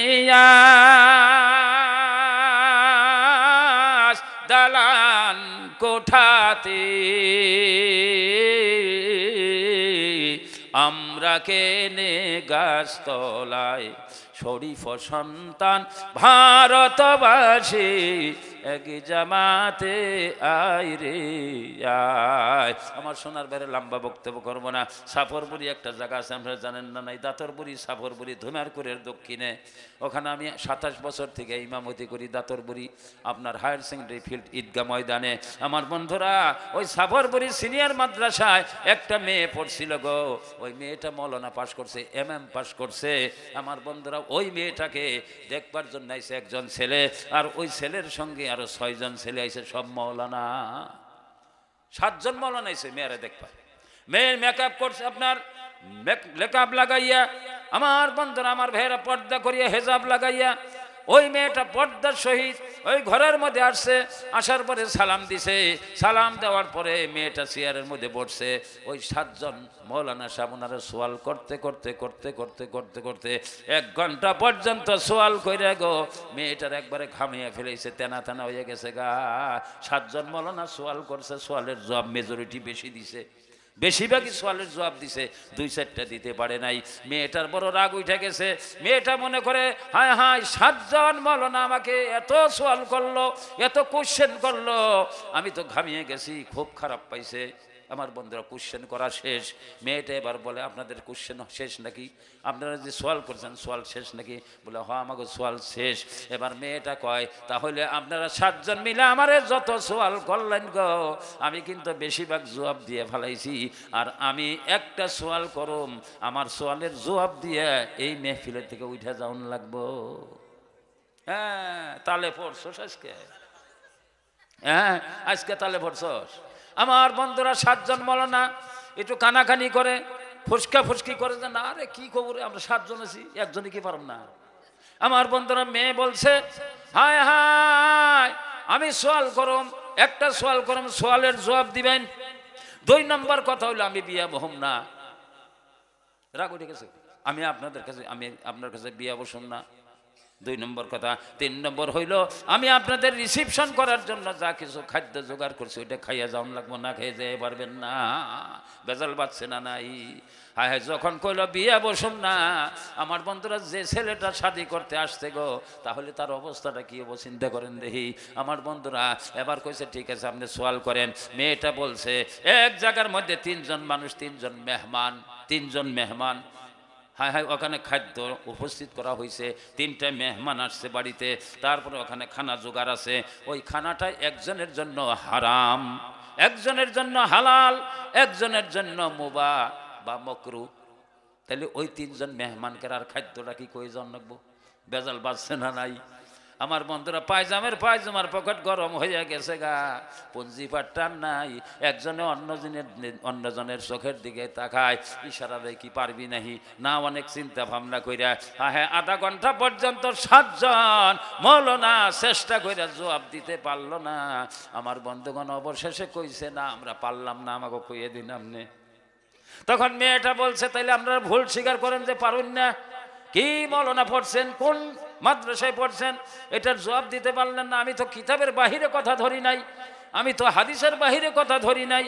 দালান কোঠাতে আমরা কেনে গাছতলায় শরীফ সন্তান ভারতবাসী এক জামাতে আয় রে আয়। আমার সোনার বাইরে লম্বা বক্তব্য করবো না। সাফরপুরি একটা জায়গা আছে, আপনারা জানেন না নাই, দাতরপুরি সাফরপুরি ধুমারপুরের দক্ষিণে। ওখানে আমি 27 বছর থেকে ইমামতি করি দাতরপুরি আপনার হায়ার সেকেন্ডারি ফিল্ড ঈদগাহ ময়দানে। আমার বন্ধুরা ওই সাফরপুরি সিনিয়র মাদ্রাসায় একটা মেয়ে পড়ছিল গো। ওই মেয়েটা মৌলানা পাশ করছে, MM পাশ করছে। আমার বন্ধুরা ওই মেয়েটাকে দেখবার জন্য আইছে একজন ছেলে, আর ওই ছেলের সঙ্গে আরো 6 জন ছেলে আইছে, সব মৌলানা। 7 জন মৌলানা আইছে মেয়েরা দেখবা। মেয়ের মেকআপ করছে আপনার মেকআপ লাগাইয়া, আমার বন্ধুরা আমার ভাইয়েরা পর্দা করিয়া হেজাব লাগাইয়া ওই মেয়েটা পর্দার সহিত ওই ঘরের মধ্যে আসছে। আসার পরে সালাম দিছে, সালাম দেওয়ার পরে মেয়েটা চেয়ারের মধ্যে বসছে। ওই 7 জন মৌলানা সাহেব ওনারা সোয়াল করতে করতে করতে করতে করতে করতে 1 ঘন্টা পর্যন্ত সোয়াল কইরা গো মেয়েটার একবারে ঘামিয়ে ফেলেছে, তেনা তেনা হয়ে গেছে গা। 7 জন মৌলানা সোয়াল করছে, সোয়ালের জবাব মেজরিটি বেশি দিছে, বেশিরভাগই সোয়ালের জবাব দিছে, 2-4টা দিতে পারে নাই। মেয়েটার বড় রাগ উঠে গেছে। মেয়েটা মনে করে হায় হায় 7 জন মৌলানা আমাকে এত সোয়াল করলো, এত কোশ্চেন করলো, আমি তো ঘামিয়ে গেছি, খুব খারাপ পাইছে। আমার বন্ধুরা কোশ্চেন করা শেষ। মেয়েটা এবার বলে আপনাদের কোশ্চেন শেষ নাকি, আপনারা যে সোয়াল করছেন সোয়াল শেষ নাকি? বলে হ্যাঁ আমাকে সোয়াল শেষ। এবার মেয়েটা কয় তাহলে আপনারা 7 জন মিলে আমারে যত সোয়াল করলেন গো আমি কিন্তু বেশিরভাগ জবাব দিয়ে ফেলাইছি, আর আমি একটা সোয়াল করুম, আমার সোয়ালের জবাব দিয়ে এই মেহফিলের থেকে উঠে যাওন লাগবো। হ্যাঁ তালে পড়ছস আজকে, হ্যাঁ আজকে তালে পড়ছস। আমার বন্ধুরা 7 জন মৌলানা একটু কানাকানি করে, ফুসকা ফুসকি করে যে না রে কি খবরে আমরা 7 জন আছি, একজনই কি পারম না। আমার বন্ধুরা মেয়ে বলছে হায় হায় আমি সোয়াল করম, একটা সোয়াল করম, সোয়ালের জবাব দিবেন। 2 নম্বর কথা হইলো আমি বিয়া বহম না। রাগ উঠে গেছে, আমি আপনার কাছে বিয়া বসুন না। 2 নম্বর কথা। 3 নম্বর হইল আমি আপনাদের রিসিপশন করার জন্য যা কিছু খাদ্য জোগাড় করছি ওইটা খাইয়া যাওয়ান লাগবো, না খেয়ে যেতে পারবেন না। বেজাল বাঁচছে না নাই? হায় হায় যখন কইল বিয়া বসুন না, আমার বন্ধুরা যে ছেলেটা শাদি করতে আসছে গো তাহলে তার অবস্থাটা কি হবো চিন্তা করেন দেখি। আমার বন্ধুরা এবার কইছে ঠিক আছে আপনি সোয়াল করেন। মেয়েটা বলছে এক জায়গার মধ্যে 3 জন মানুষ, 3 জন মেহমান। হায় হায় ওখানে খাদ্য উপস্থিত করা হয়েছে, 3টা মেহমান আসছে বাড়িতে, তারপরে ওখানে খানা জোগাড় আছে। ওই খানাটা একজনের জন্য হারাম, একজনের জন্য হালাল, একজনের জন্য মুবাহ বা মকরু। তাহলে ওই 3 জন মেহমানকে আর খাদ্যটা কি কয়জন লাগবো? বেজাল বাজছে না নাই? আমার বন্ধুরা পায়জামার পকেট গরম হয়ে গেছে গা, পঞ্জি পাট্টার নাই। একজনে অন্যজনের চোখের দিকে তাকায়, ইশারা দেয় কি পারবি নাহি না, অনেক চিন্তা ভাবনা কইরা হ্যাঁ 1/2 ঘন্টা পর্যন্ত 7 জন মৌলানা চেষ্টা কইরা জবাব দিতে পারলো না। আমার বন্ধুগণ অবশেষে কইছে না আমরা পারলাম না, আমাকে কইয়ে দিন আপনি। তখন মেয়েটা বলছে তাইলে আপনারা ভুল স্বীকার করেন যে পারুন না। কি মৌলানা পড়ছেন, কোন মাদ্রাসায় পড়ছেন, এটার জবাব দিতে পারলেন না। আমি তো কিতাবের বাহিরে কথা ধরি নাই, আমি তো হাদিসের বাহিরে কথা ধরি নাই।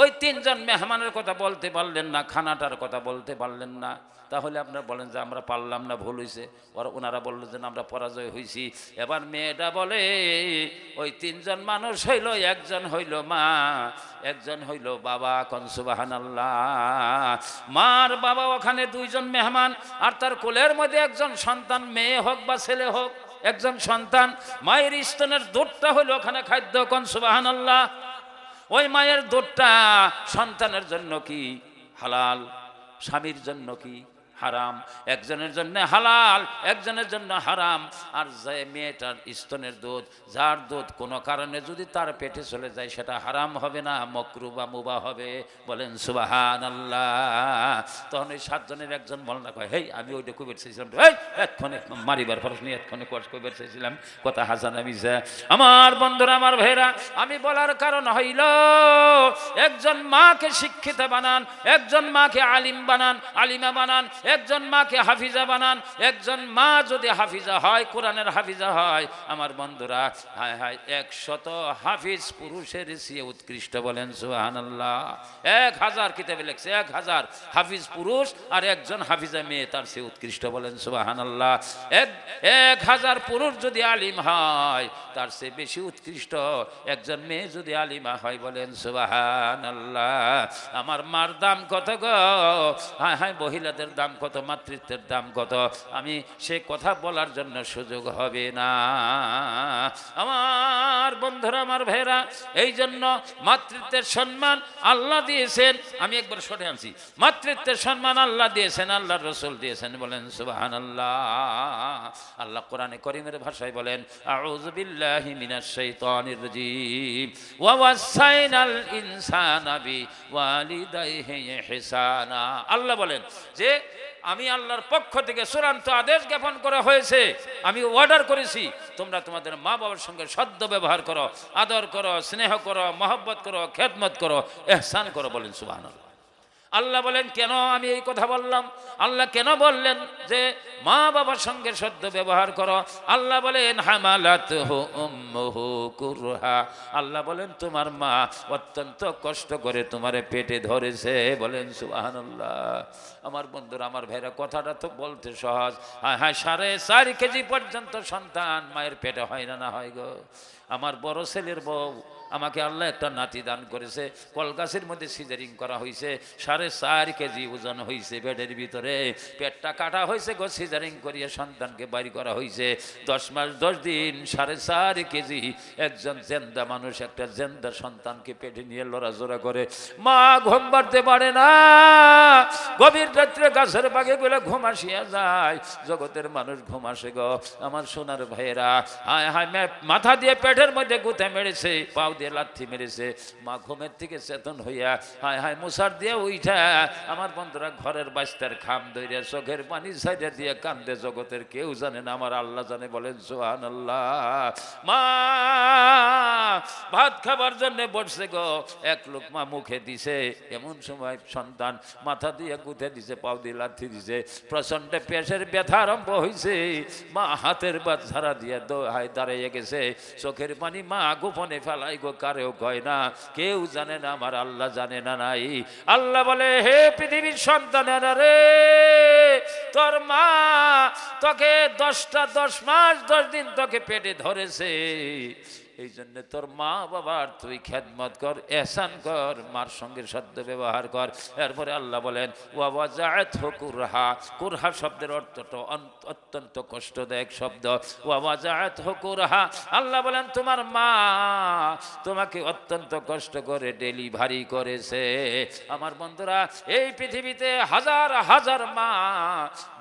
ওই 3 জন মেহমানের কথা বলতে পারলেন না, খানাটার কথা বলতে পারলেন না। তাহলে আপনারা বলেন যে আমরা পারলাম না, ভুল হয়েছে। ওনারা বললেন যে আমরা পরাজয় হয়েছি। এবার মেয়েটা বলে ওই 3 জন মানুষ হইল, একজন হইল মা, একজন হইল বাবা। কোন সুবহানাল্লাহ। মার বাবা ওখানে 2 জন মেহমান, আর তার কোলের মধ্যে একজন সন্তান, মেয়ে হোক বা ছেলে হোক একজন সন্তান। মায়ের স্তনের দুধটা হইল ওখানে খাদ্য। কোন সুবহানাল্লাহ। ওই মায়ের দুধটা সন্তানের জন্য কি হালাল, স্বামীর জন্য কি হারাম। একজনের জন্য হালাল, একজনের জন্য হারাম। আর যে মেয়েটার স্তনের দুধ, যার দুধ কোনো কারণে যদি তার পেটে চলে যায় সেটা হারাম হবে না, মকরু বা মুবাহ হবে। বলেন সুবহানাল্লাহ। তখন ওই 7 জনের একজন মৌলানা কয় হেই আমি ওইটা কই বেরছেছিলাম, এই এক্ষণে মারিবার ফরজ নিয়ে এক্ষণে কই বেরছেছিলাম, কথা হাসান আমি। আমার বন্ধুরা আমার ভাইরা, আমি বলার কারণ হইল একজন মাকে শিক্ষিত বানান, একজন মাকে আলিম বানান, আলিমা বানান, একজন মাকে হাফিজা বানান। একজন মা যদি হাফিজা হয়, কোরআনের হাফিজা হয়, আমার বন্ধুরা, হায় হায় 100 হাফিজ পুরুষের চেয়ে উৎকৃষ্ট, বলেন সুবহানাল্লাহ। 1000 কিতাবে লেখছে 1000 হাফিজ পুরুষ আর একজন হাফিজা মেয়ে তার চেয়ে উৎকৃষ্ট, বলেন সুবহানাল্লাহ। 1000 পুরুষ যদি আলিম হয় তার চেয়ে বেশি উৎকৃষ্ট একজন মেয়ে যদি আলিমা হয়, বলেন সুবহানাল্লাহ। আমার মার দাম কত গো, হায় হায় মহিলাদের দাম কত, মাতৃত্বের দাম কত, আমি সে কথা বলার জন্য সুযোগ হবে না। আমার বন্ধুরা, আমার ভাইরা, এই জন্য মাতৃত্বের সম্মান আল্লাহ দিয়েছেন। আমি একবার সরে আনছি, মাতৃত্বের সম্মান আল্লাহ দিয়েছেন, আল্লাহর রাসূল দিয়েছেন, বলেন সুবহানাল্লাহ। আল্লাহ কোরআনে কারীমের ভাষায় বলেন, আউযু বিল্লাহি মিনাশ শাইতানির রাজীম, ওয়া ওয়াসাইনাল ইনসানা বিওয়ালিদাইহি ইহসানা। আল্লাহ বলেন যে আমি আল্লাহর পক্ষ থেকে চূড়ান্ত আদেশ জ্ঞাপন করা হয়েছে, আমি অর্ডার করেছি তোমরা তোমাদের মা বাবার সঙ্গে সদ্য ব্যবহার করো, আদর করো, স্নেহ করো, মহব্বত করো, খেদমত করো, ইহসান করো, বলেন সুবহানাল্লাহ। আল্লাহ বলেন কেন আমি এই কথা বললাম? আল্লাহ কেন বললেন যে মা বাবার সঙ্গে সদ্য ব্যবহার করো? আল্লাহ বলেন হামালাতহু উম্মুহু কুরহা। আল্লাহ বলেন তোমার মা অত্যন্ত কষ্ট করে তোমারে পেটে ধরেছে, বলেন সুবহানাল্লাহ। আমার বন্ধুরা, আমার ভাইরা, কথাটা তো বলতে সহজ। হ্যাঁ হ্যাঁ, 4.5 কেজি পর্যন্ত সন্তান মায়ের পেটে হয় না, না হয় গো। আমার বড় ছেলের বউ, আমাকে আল্লাহ একটা নাতি দান করেছে, কলগাছের মধ্যে সিজারিং করা হয়েছে, 4.5 কেজি ওজন হয়েছে পেটের ভিতরে, পেটটা কাটা হয়েছে গো, সিজারিং করিয়ে সন্তানকে বাইর করা হয়েছে। 10 মাস 10 দিন 4.5 কেজি একজন জেন্দা মানুষ একটা জেন্দা সন্তানকে পেটে নিয়ে লড়াচড়া করে, মা ঘুম পাড়তে পারে না, গভীর রাত্রে গাছের বাগে গুলো ঘুম আসিয়া যায়, জগতের মানুষ ঘুম আসে গো। আমার সোনার ভাইয়েরা, হায় হায় মাথা দিয়ে পেটের মধ্যে গুঁতে মেরেছে, পাও দিয়ে লাথি মেরেছে, মা ঘুমের থেকে চেতন হইয়া হায় হায় মুসার দিয়ে উঠা, আমার বন্ধুরা ঘরের বাস্তার খাম ধইরা চোখের পানি ছাইড়া দিয়ে কান্দে, জগতের কেউ জানে না, আমার আল্লাহ জানে, বলেন সুবহানাল্লাহ। মা ভাত খাবার জন্য বসছে গো, এক লোকমা মুখে দিছে, এমন সময় সন্তান মাথা দিয়ে গুঁতে দিছে, পাও দিয়ে লাথি দিছে, প্রচন্ড পেশের ব্যথা আরম্ভ হয়েছে, মা হাতের বাদ ঝাড়া দিয়ে দাঁড়িয়ে গেছে, চোখের পানি মা গোপনে ফেলাই গো, কারেও কয় না, কেউ জানে না, আমার আল্লাহ জানে না নাই। আল্লাহ বলে, হে পৃথিবীর সন্তানেরা রে, তোর মা তোকে 10 মাস 10 দিন তোকে পেটে ধরেছে, এই জন্য তোর মা বাবার তুই খেদমত কর, এহসান কর, মার সঙ্গে সদ্য ব্যবহার কর। এরপরে আল্লাহ বলেন ওয়া ওয়াজাআতহু কুরহা। কুরহা শব্দের অর্থটা অত্যন্ত কষ্টদায়ক শব্দ। ওয়া ওয়াজাআতহু কুরহা, আল্লাহ বলেন তোমার মা তোমাকে অত্যন্ত কষ্ট করে ডেলিভারি করেছে। আমার বন্ধুরা, এই পৃথিবীতে হাজার হাজার মা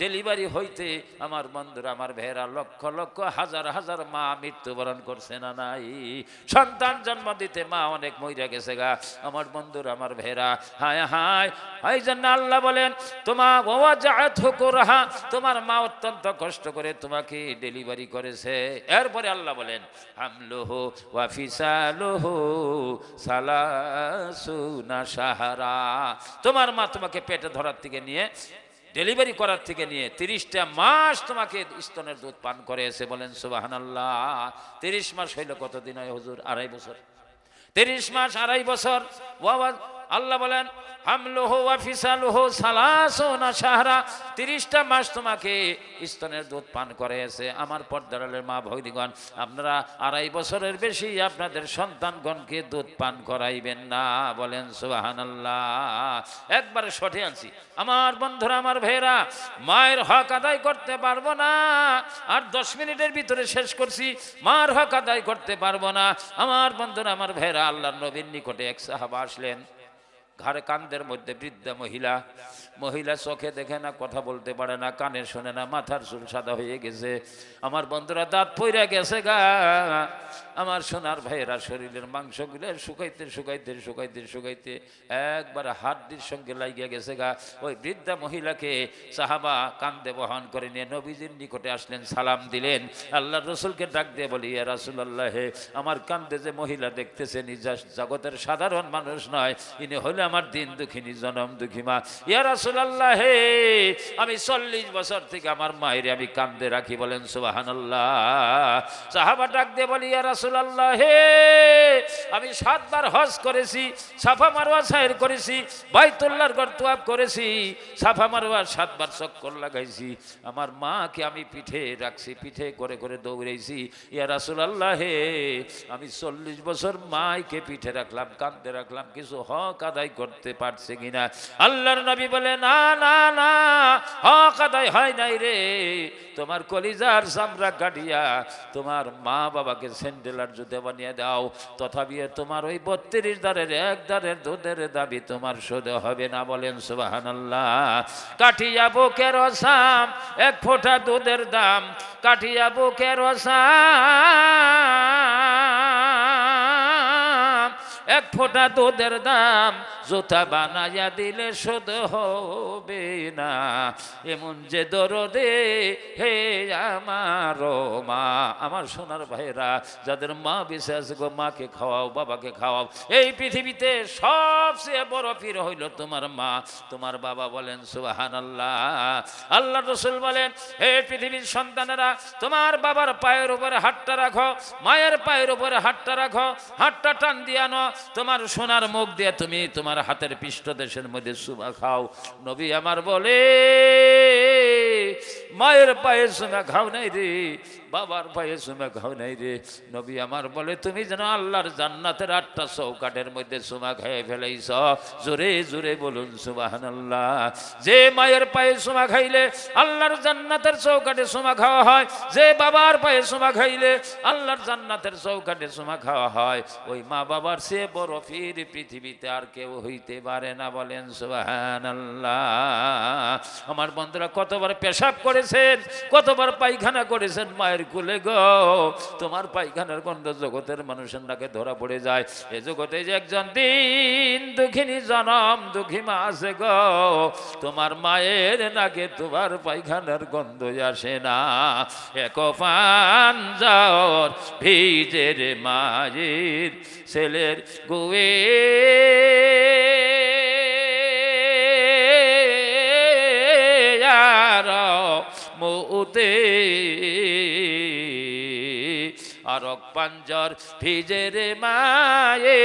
ডেলিভারি হইতে, আমার বন্ধুরা, আমার ভাইয়েরা, লক্ষ লক্ষ হাজার হাজার মা মৃত্যুবরণ করছে না নাই? সন্তান জন্ম দিতে মা অনেক মইরা গেছে গা, আমার বন্ধুরা, আমার ভাইয়েরা, হায় হায়। এই জন্য আল্লাহ বলেন তোমার ওয়াজাআতহু কুরহা, তোমার মা অত্যন্ত কষ্ট করে তোমাকে ডেলিভারি করেছে। এরপরে আল্লাহ বলেন হামলুহু ওয়া ফিসালুহু সালাসুনা শাহরা, তোমার মা তোমাকে পেটে ধরার থেকে নিয়ে ডেলিভারি করার থেকে নিয়ে 30টা মাস তোমাকে স্তনের দুধ পান করেছে, বলেন সুবহানাল্লাহ। 30 মাস হইল কতদিন হয় হুজুর? 2.5 বছর। 30 মাস 2.5 বছর। আল্লাহ বলেন হামলুহু ওয়া ফিসালুহু সালাসুনা শাহরা, 30টা মাস তোমাকে স্তনের দুধ পান করেছে। আমার পর্দারের মা ভগ্নীগণ, আপনারা 2.5 বছরের বেশি আপনাদের সন্তানগণকে দুধ পান করাইবেন না, বলেন সুবহানাল্লাহ। একবারে সঠিক আনছি। আমার বন্ধুরা, আমার ভাইয়েরা, মায়ের হক আদায় করতে পারবো না, আর 10 মিনিটের ভিতরে শেষ করছি, মার হক আদায় করতে পারবো না। আমার বন্ধুরা, আমার ভাইয়েরা, আল্লাহর নবীর নিকটে এক সাহাবা আসলেন, ঘরে কান্দের মধ্যে বৃদ্ধা মহিলা, চোখে দেখে না, কথা বলতে পারে না, কানে শোনে না, মাথার চুল সাদা হয়ে গেছে, আমার বন্ধুরা দাঁত পইরা গেছে গা। আমার সোনার ভাইয়েরা, শরীরের মাংসগুলো শুকাইতে শুকাইতে শুকাইতে শুকাইতে একবার হাড্ডির সঙ্গে লাগিয়ে গেছে গা। ওই বৃদ্ধা মহিলাকে সাহাবা কান্দে বহন করে নিয়ে নবীজির নিকটে আসলেন, সালাম দিলেন। আল্লাহ রসুলকে ডাক দিয়ে বলি, ইয়া রাসূলুল্লাহ, আমার কান্দে যে মহিলা দেখতেছেন, জগতের সাধারণ মানুষ নয়, ইনি হলে আমার দিন দুঃখিনী জনম দুঃখী মা। ইয়া রাসূলুল্লাহ হে, আমি 40 বছর থেকে আমার মায়ের আমি কান্দে রাখি, বলেন সুবহানাল্লাহ। সাহাবা ডাক দিয়ে বলি, ইয়া রাসূলুল্লাহ হে, আমি 7 বার হজ করেছি, সাফা মারওয়া সাইর করেছি, বাইতুল্লাহর ঘর তওয়াফ করেছি, সাফা মারওয়া 7 বার চক্কর লাগাইছি, আমার মাকে আমি পিঠে রাখছি, পিঠে করে করে দৌড়াইছি। ইয়া রাসূলুল্লাহ হে, আমি 40 বছর মাইকে পিঠে রাখলাম, কাঁদতে রাখলাম, কিছু হক আদায় করতে পারছে কিনা? আল্লাহর নবী বলে, না না না, হক আদায় হয় নাই রে। তোমার কলিজার চামড়া কাটিয়া তোমার মা বাবাকে স্যান্ডেল আর জুতো বানিয়ে দাও, তথাপি তোমার ওই 32 দারের 1 দারের দুধের দাবি তোমার শোধ হবে না, বলেন সুবহানাল্লাহ। কাটিয়া বুকের সাম 1 ফোঁটা দুধের দাম, কাটিয়া বুকের সাম 1 ফোঁটা দুধের দাম, জুতা বানাইয়া দিলে শোধ হবে না। এমন যে দরদে হে আমার মা। আমার সোনার ভাইরা, যাদের মা বেঁচে আছে গো, মাকে খাওয়াও, বাবাকে খাওয়াও। এই পৃথিবীতে সবচেয়ে বড় পীর হইল তোমার মা, তোমার বাবা, বলেন সুবহানাল্লাহ। আল্লাহ রাসূল বলেন, হে পৃথিবীর সন্তানেরা, তোমার বাবার পায়ের উপরে হাতটা রাখো, মায়ের পায়ের উপরে হাতটা রাখো, হাতটা টান দিয়ে আনো, তোমার সোনার মুখ দিয়ে তুমি তোমার হাতের পৃষ্ঠদেশের মধ্যে চুমা খাও। নবী আমার বলে, মায়ের পায়ে চুমা খাও নাই রে, বাবার পায়ে চুমা খাও নাই রে। নবী আমার বলে, তুমি যেন আল্লাহর জান্নাতের 8টা চৌকাঠের মধ্যে চুমা খেয়ে ফেলাইছ। জোরে জোরে বলুন সুবহানাল্লাহ। যে মায়ের পায়ে চুমা খাইলে আল্লাহর জান্নাতের চৌকাঠে চুমা খাওয়া হয়, যে বাবার পায়ে চুমা খাইলে আল্লাহর জান্নাতের চৌকাঠে চুমা খাওয়া হয়, ওই মা বাবার চেয়ে বড় পীর পৃথিবীতে আর কেউ হইতে পারে না, বলেন সুবহানাল্লাহ। আমার বন্ধুরা, কতবার পেশাব করেছেন, কতবার পায়খানা করেছেন মায়ের কুলে গো। তোমার পায়খানার গন্ধ জগতের মানুষের নাকে ধরা পড়ে যায়। এ জগতে যে একজন দিন দুঃখিনী জনম দুঃখী মা আছে গো, তোমার মায়ের নাকে তোমার পায়খানার গন্ধ আসে না। এক পাঞ্জর ভিজের মায়ের ছেলের গুয়ে মুতে আরক পাঞ্জর ভিজের মায়ের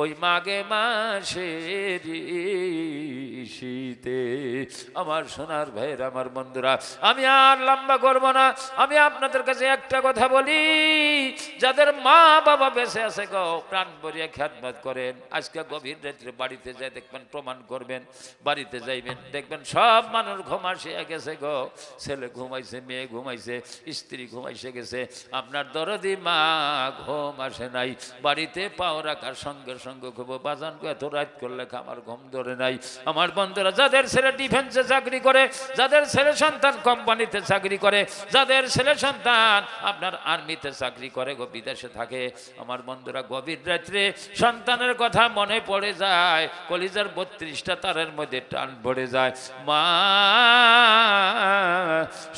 ওই মাঘে মাসের শীতে। আমার সোনার ভাইয়ের, আমার বন্ধুরা, আমি আর লম্বা করব না, আমি আপনাদের কাছে একটা কথা বলি, যাদের মা বাবা বেঁচে আছে গো, প্রাণ ভরিয়া খেদমত করেন। আজকে গভীর রাত্রে বাড়িতে যাই দেখবেন, প্রমাণ করবেন, বাড়িতে যাইবেন দেখবেন সব মানুষ ঘুমাসিয়া গেছে গো। ছেলে ঘুমাইছে, মেয়ে ঘুমাইছে, স্ত্রী ঘুমাইছে গেছে, আপনার দরদি মা ঘুম আসে নাই। বাড়িতে পাও রাখার সঙ্গে সঙ্গে ঘুমো, বাজান এত রাত করলে আমার ঘুম ধরে নাই। আমার বন্ধুরা, যাদের ছেলে ডিফেন্সে চাকরি করে, যাদের ছেলে সন্তান কোম্পানিতে চাকরি করে, যাদের ছেলে সন্তান আপনার আর্মিতে চাকরি করে গো, বিদেশে থাকে, আমার বন্ধুরা, গভীর রাত্রে সন্তানের কথা মনে পড়ে যায়, কলিজার 32টা তারের মধ্যে টান পড়ে যায়। মা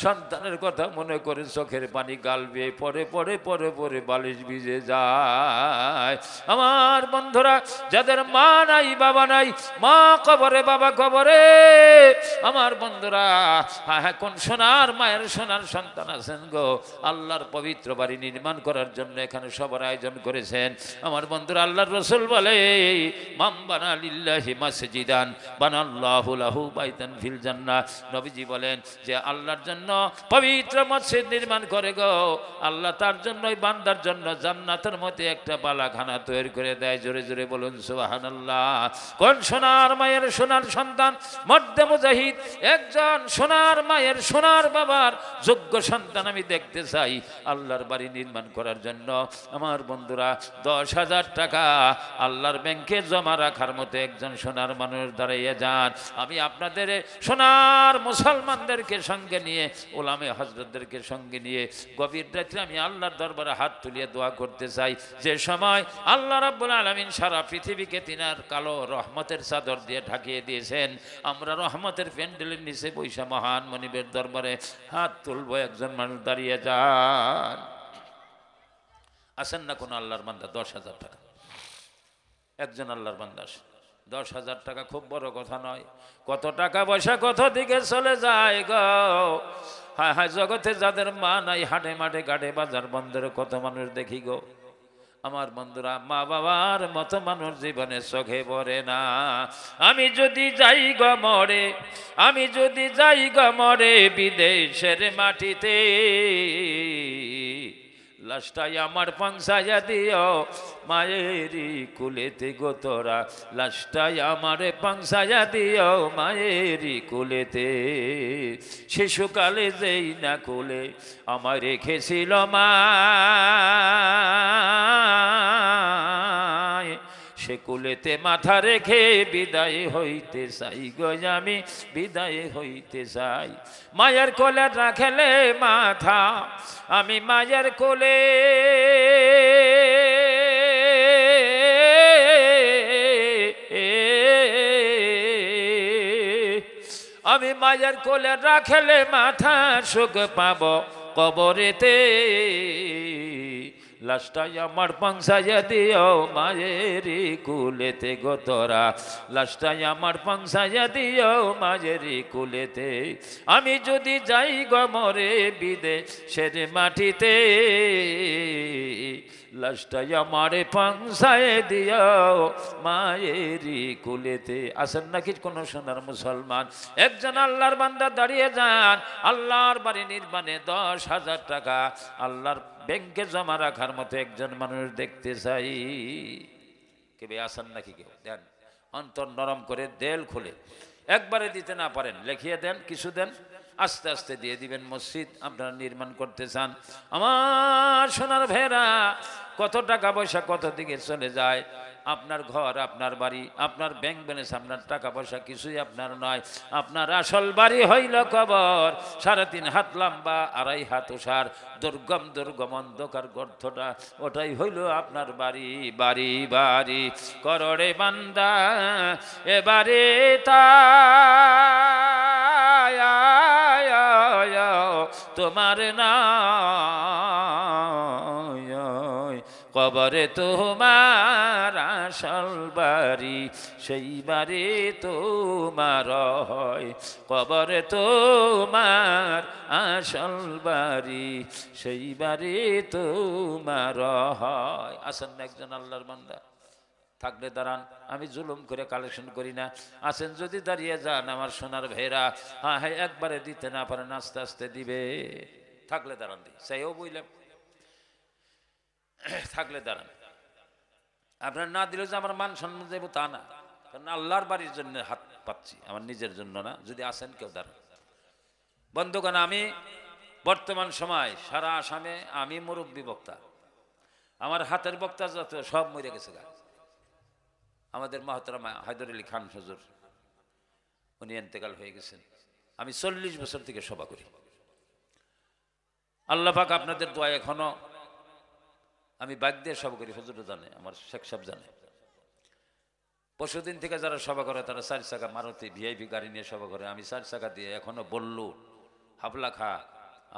সন্তানের কথা মনে করে চোখের পানি গাল বেয়ে পরে পরে পরে পরে বালিশ ভিজে যায়। আমার বন্ধুরা, যাদের মা নাই বাবা নাই, মা কবরে বাবা কবরে, আমার বন্ধুরা, এখন সোনার মায়ের সোনার সন্তান আছেন গো, আল্লাহর পবিত্র বাড়ি নির্মাণ করার জন্য এখানে সবার আয়োজন করেছেন। আমার বন্ধুরা, আল্লাহর রাসূল বলে, মান বানা লিল্লাহি মাসজিদান বানাল্লাহু লাহু বাইতান ফিল জান্নাহ। নবীজি বলেন যে আল্লাহর জন্য পবিত্র মসজিদ নির্মাণ করে গো, আল্লাহ তার জন্য, বান্দার জন্য জান্নাতের মধ্যে একটা বালাখানা তৈরি করে দেয়। জোরে জোরে বলুন সুবহানাল্লাহ। কোন সোনার মায়ের সোনার সন্তান, মধ্যে মুজাহিদ একজন সোনার মায়ের সোনার বাবার যোগ্য সন্তান আমি দেখতে চাই আল্লাহর বাড়ি নির্মাণ করার জন্য। আমার বন্ধুরা, 10,000 টাকা আল্লাহর ব্যাংকে জমা রাখার মতো একজন সোনার মানুষ দাঁড়িয়ে যান। আমি আপনাদের সোনার মুসলমানদেরকে সঙ্গে নিয়ে, ওলামে হযরতদেরকে সঙ্গে নিয়ে গভীর রাত্রে আমি আল্লাহর দরবারে হাত তুলিয়ে দোয়া করতে চাই। যে সময় আল্লাহ রাব্বুল আলামিন সারা পৃথিবীকে তিনার কালো রহমতের চাদর দিয়ে ঢাকিয়ে দিয়েছেন, আমরা রহমতের প্যান্ডেলের নিচে বৈশা মহান মনিবের দরবারে হাত তুলবো। একজন মানুষ দাঁড়িয়ে যান। আসেন না কোনো আল্লাহর বান্দা 10,000 টাকা, একজন আল্লাহর বান্দা আসে, 10,000 টাকা খুব বড় কথা নয়। কত টাকা পয়সা কত দিকে চলে যায় গো। হায় হায়, জগতে যাদের মা নাই, হাটে মাঠে ঘাটে বাজার বন্দরে কত মানুষ দেখি গো। আমার বন্ধুরা, মা বাবার মতো মানুষ জীবনে চোখে পড়ে না। আমি যদি যাই গো মরে, আমি যদি যাই গো মরে বিদেশের মাটিতে, লাশটাই আমার পৌঁছাইয়া দিও মায়েরি কুলেতে গো তোরা, লাশটাই আমার পৌঁছাইয়া দিও মায়েরি কুলেতে। শিশুকালে যেই না কুলে আমার রেখেছিল মা, সে কুলেতে মাথা রেখে বিদায় হইতে চাই গো, আমি বিদায় হইতে চাই। মায়ের কোলে রাখলে মাথা, আমি মায়ের কোলে, আমি মায়ের কোলে রাখলে মাথা সুখ পাব কবরেতে। লাশটাই আমার পৌঁছাইয়া দিও মায়েরি কুলেতে গো তোরা, লাশটাই আমার পৌঁছাইয়া দিও মায়েরি কুলেতে। আমি যদি যাই গো মরে বিদেশের মাটিতে, লাশটাই আমার পৌঁছাইয়া দিও মায়েরি কুলেতে। আসেন নাকি কোন সোনার মুসলমান? একজন আল্লাহর বান্দা দাঁড়িয়ে যান, আল্লাহর বাড়ি নির্মাণে 10,000 টাকা আল্লাহর ব্যাংকে জমা রাখার মতো একজন মানুষ দেখতে চাই। কেবে আসেন নাকি? কেউ দেন, অন্তর নরম করে দেল খুলে। একবারে দিতে না পারেন লিখিয়ে দেন, কিছু দেন, আস্তে আস্তে দিয়ে দিবেন। মসজিদ আপনারা নির্মাণ করতে চান, আমার সোনার ভেড়া, কত টাকা পয়সা কত দিকে চলে যায়। আপনার ঘর, আপনার বাড়ি, আপনার ব্যাংক ব্যালেন্স, আপনার টাকা পয়সা কিছুই আপনার নয়। আপনার আসল বাড়ি হইল কবর, 3.5 হাত লম্বা, 2.5 হাত ওসার, দুর্গম দুর্গম অন্ধকার গর্তটা, ওটাই হইল আপনার বাড়ি। বাড়ি বাড়ি কররে বান্দা এবারে তা তোমার না, কবরে তোমার আসল বাড়ি, সেই বাড়ি তোমার হয়। কবরে তোমার আসল বাড়ি, সেই বাড়ি তোমার হয়। আসেন না একজন আল্লাহর বান্দা? থাকলে দাঁড়ান, আমি জুলুম করে কালেকশন করি না। আসেন যদি দাঁড়িয়ে যান আমার সোনার ভেড়া। হ্যাঁ হ্যাঁ, একবারে দিতে না পারেন আস্তে আস্তে দিবে। থাকলে দাঁড়ান, দিই সেইও বুঝলাম। থাকলে দাঁড়ান। আপনার না দিলে যে আমার মান সম্মান দেবো তা না, কারণ আল্লাহর বাড়ির জন্য হাত পাচ্ছি, আমার নিজের জন্য না। যদি আসেন কেউ দাঁড়ান। বন্ধুগণ, আমি বর্তমান সময় সারা আসামে আমি মুরব্বী বক্তা, আমার হাতের বক্তা যত সব মরে গেছে গা। আমাদের মহতরম হায়দর আলী খান হুজুর, উনি ইন্তেকাল হয়ে গেছেন। আমি 40 বছর থেকে সভা করি। আল্লাহ পাক আপনাদের দোয়া, এখনো আমি বাইক দিয়ে সভা করি, হুজুরও জানে, আমার শেখ সাহেব জানে। পরশুদিন থেকে যারা সভা করে তারা 4 চাকা মারুতি ভিআইপি গাড়ি নিয়ে সভা করে। আমি 4 চাকা দিয়ে এখনো বল্লু, হাবলাখা,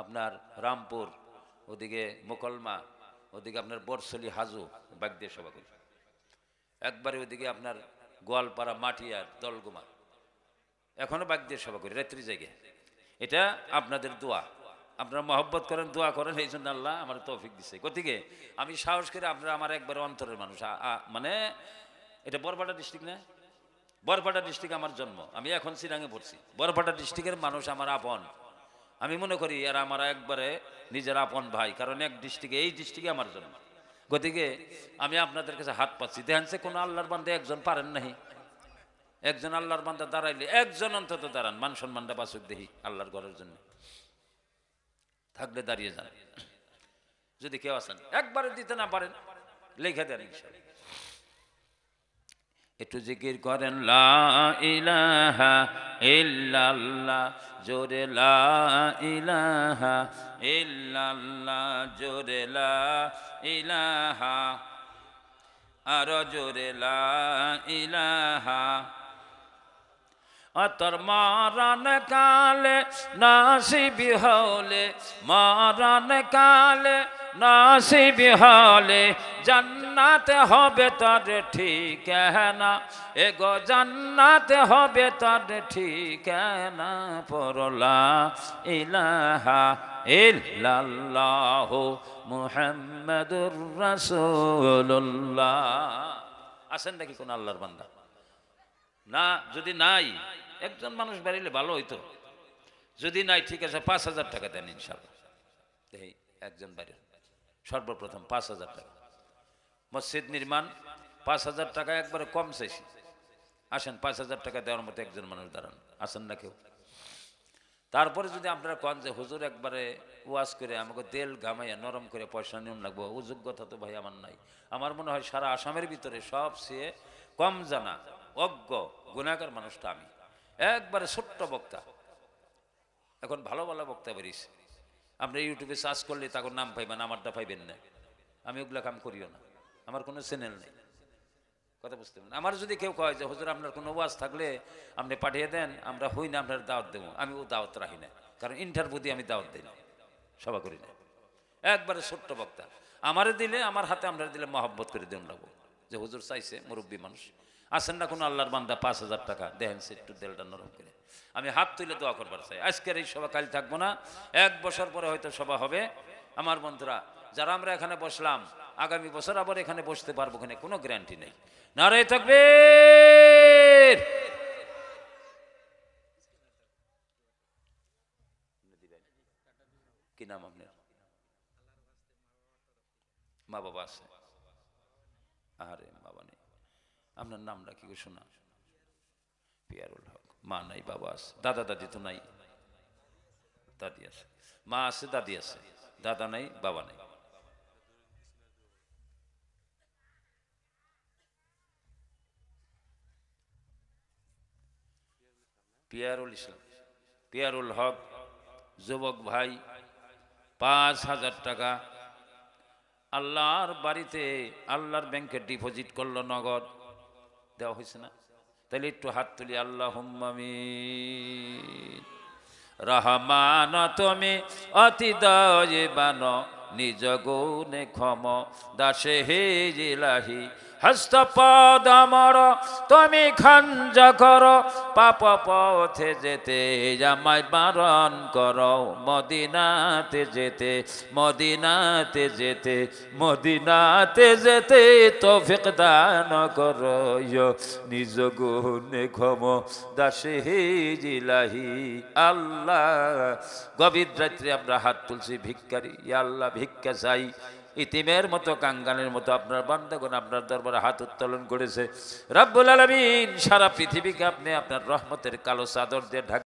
আপনার রামপুর, ওদিকে মোকলমা, ওদিকে আপনার বরসলি, হাজু, বাইক দিয়ে সভা করি। একবারে ওদিকে আপনার গোয়ালপাড়া, মাটিয়ার, দলগুমা, এখনো বাইক দিয়ে সভা করি রাত্রি জায়গায়। এটা আপনাদের দোয়া, আপনারা মহব্বত করেন, দোয়া করেন, এই জন্য আল্লাহ আমার তৌফিক দিচ্ছে। গতিকে আমি সাহস করে, আপনারা আমার একবার অন্তরের মানুষ। মানে এটা বরপাটা ডিস্ট্রিক্ট না? বরপাটা ডিস্ট্রিক্ট আমার জন্ম, আমি এখন চিরাঙে পড়ছি। বরপাটা ডিস্ট্রিক্টের মানুষ আমার আপন। আমি মনে করি এরা আমার একবারে নিজের আপন ভাই, কারণ এক ডিস্ট্রিক্টে, এই ডিস্ট্রিক্টে আমার জন্ম। গতিকে আমি আপনাদের কাছে হাত পাচ্ছি। দেখেন সে কোনো আল্লাহর বান্দা একজন পারেন নাহি? একজন আল্লাহর বান্দা দাঁড়াইলে, একজন অন্তত দাঁড়ান, মান সম্মানটা বাঁচুক দেখি আল্লাহর ঘরের জন্য। থাকলে দাঁড়িয়ে যান। যদি কেউ আসেন, একবারে দিতে না পারেন লিখে দেন ইনশাআল্লাহ। একটু জিকির করেন, লা ইলাহা ইল্লাল্লাহ, জোরে লা ইলাহা ইল্লাল্লাহ, জোরে লা ইলাহা, আরো জোরে লা ইলাহা। তোর মরণ কালে নাসিবি হলে, মরণ কালে নাসিবি হলে জান্নাত হবে তোর ঠিকানা, এগো জান্নাত হবে তোর ঠিকানা। পড়লা ইলাহা ইল্লাল্লাহু মুহাম্মাদুর রাসূলুল্লাহ। আছেন নাকি কোন আল্লাহর বান্দা? না, যদি নাই একজন মানুষ বাড়িলে ভালো হইতো। যদি নাই ঠিক আছে 5,000 টাকা দেন ইনশাআল্লাহ। এই একজন বাড়ির সর্বপ্রথম 5,000 টাকা। মসজিদ নির্মাণ 5,000 টাকা একবারে কম চাইছি। আসেন 5,000 টাকা দেওয়ার মতো একজন মানুষ দাঁড়ান, আসেন না কেউ? তারপরে যদি আপনারা কন যে হুজুর একবারে ওয়াজ করে আমাকে তেল ঘামাইয়া নরম করে পয়সা নিয়ম লাগবো, ও যোগ্যতা তো ভাই আমার নাই। আমার মনে হয় সারা আসামের ভিতরে সবচেয়ে কম জানা অজ্ঞ গুণাগার মানুষটা আমি, একবারে ছোট্ট বক্তা। এখন ভালো ভালো বক্তা বেরিয়েছে, আপনি ইউটিউবে সার্চ করলে তাকে নাম পাইবেন, আমারটা পাইবেন না। আমি ওগুলা কাম করিও না, আমার কোনো চ্যানেল নেই। কথা বুঝতে পারেন? আমার যদি কেউ কয় যে হুজুর আপনার কোনো ওয়াজ থাকলে আপনি পাঠিয়ে দেন, আমরা হই না আপনার দাওয়াত দেবো, আমি ও দাওয়াত রাখি না। কারণ ইন্টারভিউ দিয়ে আমি দাওয়াত দিই না, সভা করি না। একবারে ছোট্ট বক্তা আমারে দিলে, আমার হাতে আমরা দিলে মহব্বত করে দেন লাগবো যে হুজুর চাইছে, মুরব্বী মানুষ। আসেন না কোনো আল্লাহর বান্দা 5,000 টাকা দেখেন সে একটু দেলটা নরম করে। আমি হাত তুলে দোয়া করবার চাই। আজকের এই সভা কাল থাকবো না, 1 বছর পরে হয়তো সভা হবে। আমার বন্ধুরা যারা আমরা এখানে বসলাম, আগামী বছর আবার এখানে বসতে পারবো কিনা কোনো গ্যারান্টি নেই। নারে তাকবীর। কি নাম আপনার? মা বাবা আছে? আরে বাবা নেই, আপনার নামটা কি শোনা? পিয়ারুল হক। মা নাই, বাবা আছে। দাদা দাদি তো নাই? দাদি আছে, মা আছে, দাদি আছে, দাদা নাই, বাবা নাই। পিয়ারুল ইসলাম, পিয়ারুল হক যুবক ভাই 5,000 টাকা আল্লাহর বাড়িতে আল্লাহর ব্যাংকে ডিপোজিট করলো, নগদ দেওয়া হয়েছে না? তাহলে একটু হাত তুলি, আল্লাহুম্মা আমিন। রহমান তুমি অতি দয়াবান, নিজ গুণে ক্ষম দাসে হে ইলাহি। হস্ত পদ মর তুমি খঞ্জ করো, পাপ পথে যেতে আমায় বারণ করো। মদিনাতে যেতে, মদিনাতে যেতে, মদিনাতে যেতে তৌফিক দান করো। নিজ গুণে ক্ষম দাসে হে ইলাহি। আল্লাহ গভীর রাত্রে আমরা হাত তুলছি ভিক্ষারি, ইয়া আল্লাহ ভিক্ষা চাই। ইতিমের মতো কাঙ্গালের মতো আপনার বান্দাগণ আপনার দরবারে হাত উত্তোলন করেছে। রব্বুল আলামিন সারা পৃথিবীকে আপনি আপনার রহমতের কালো চাদর দিয়ে ঢাকা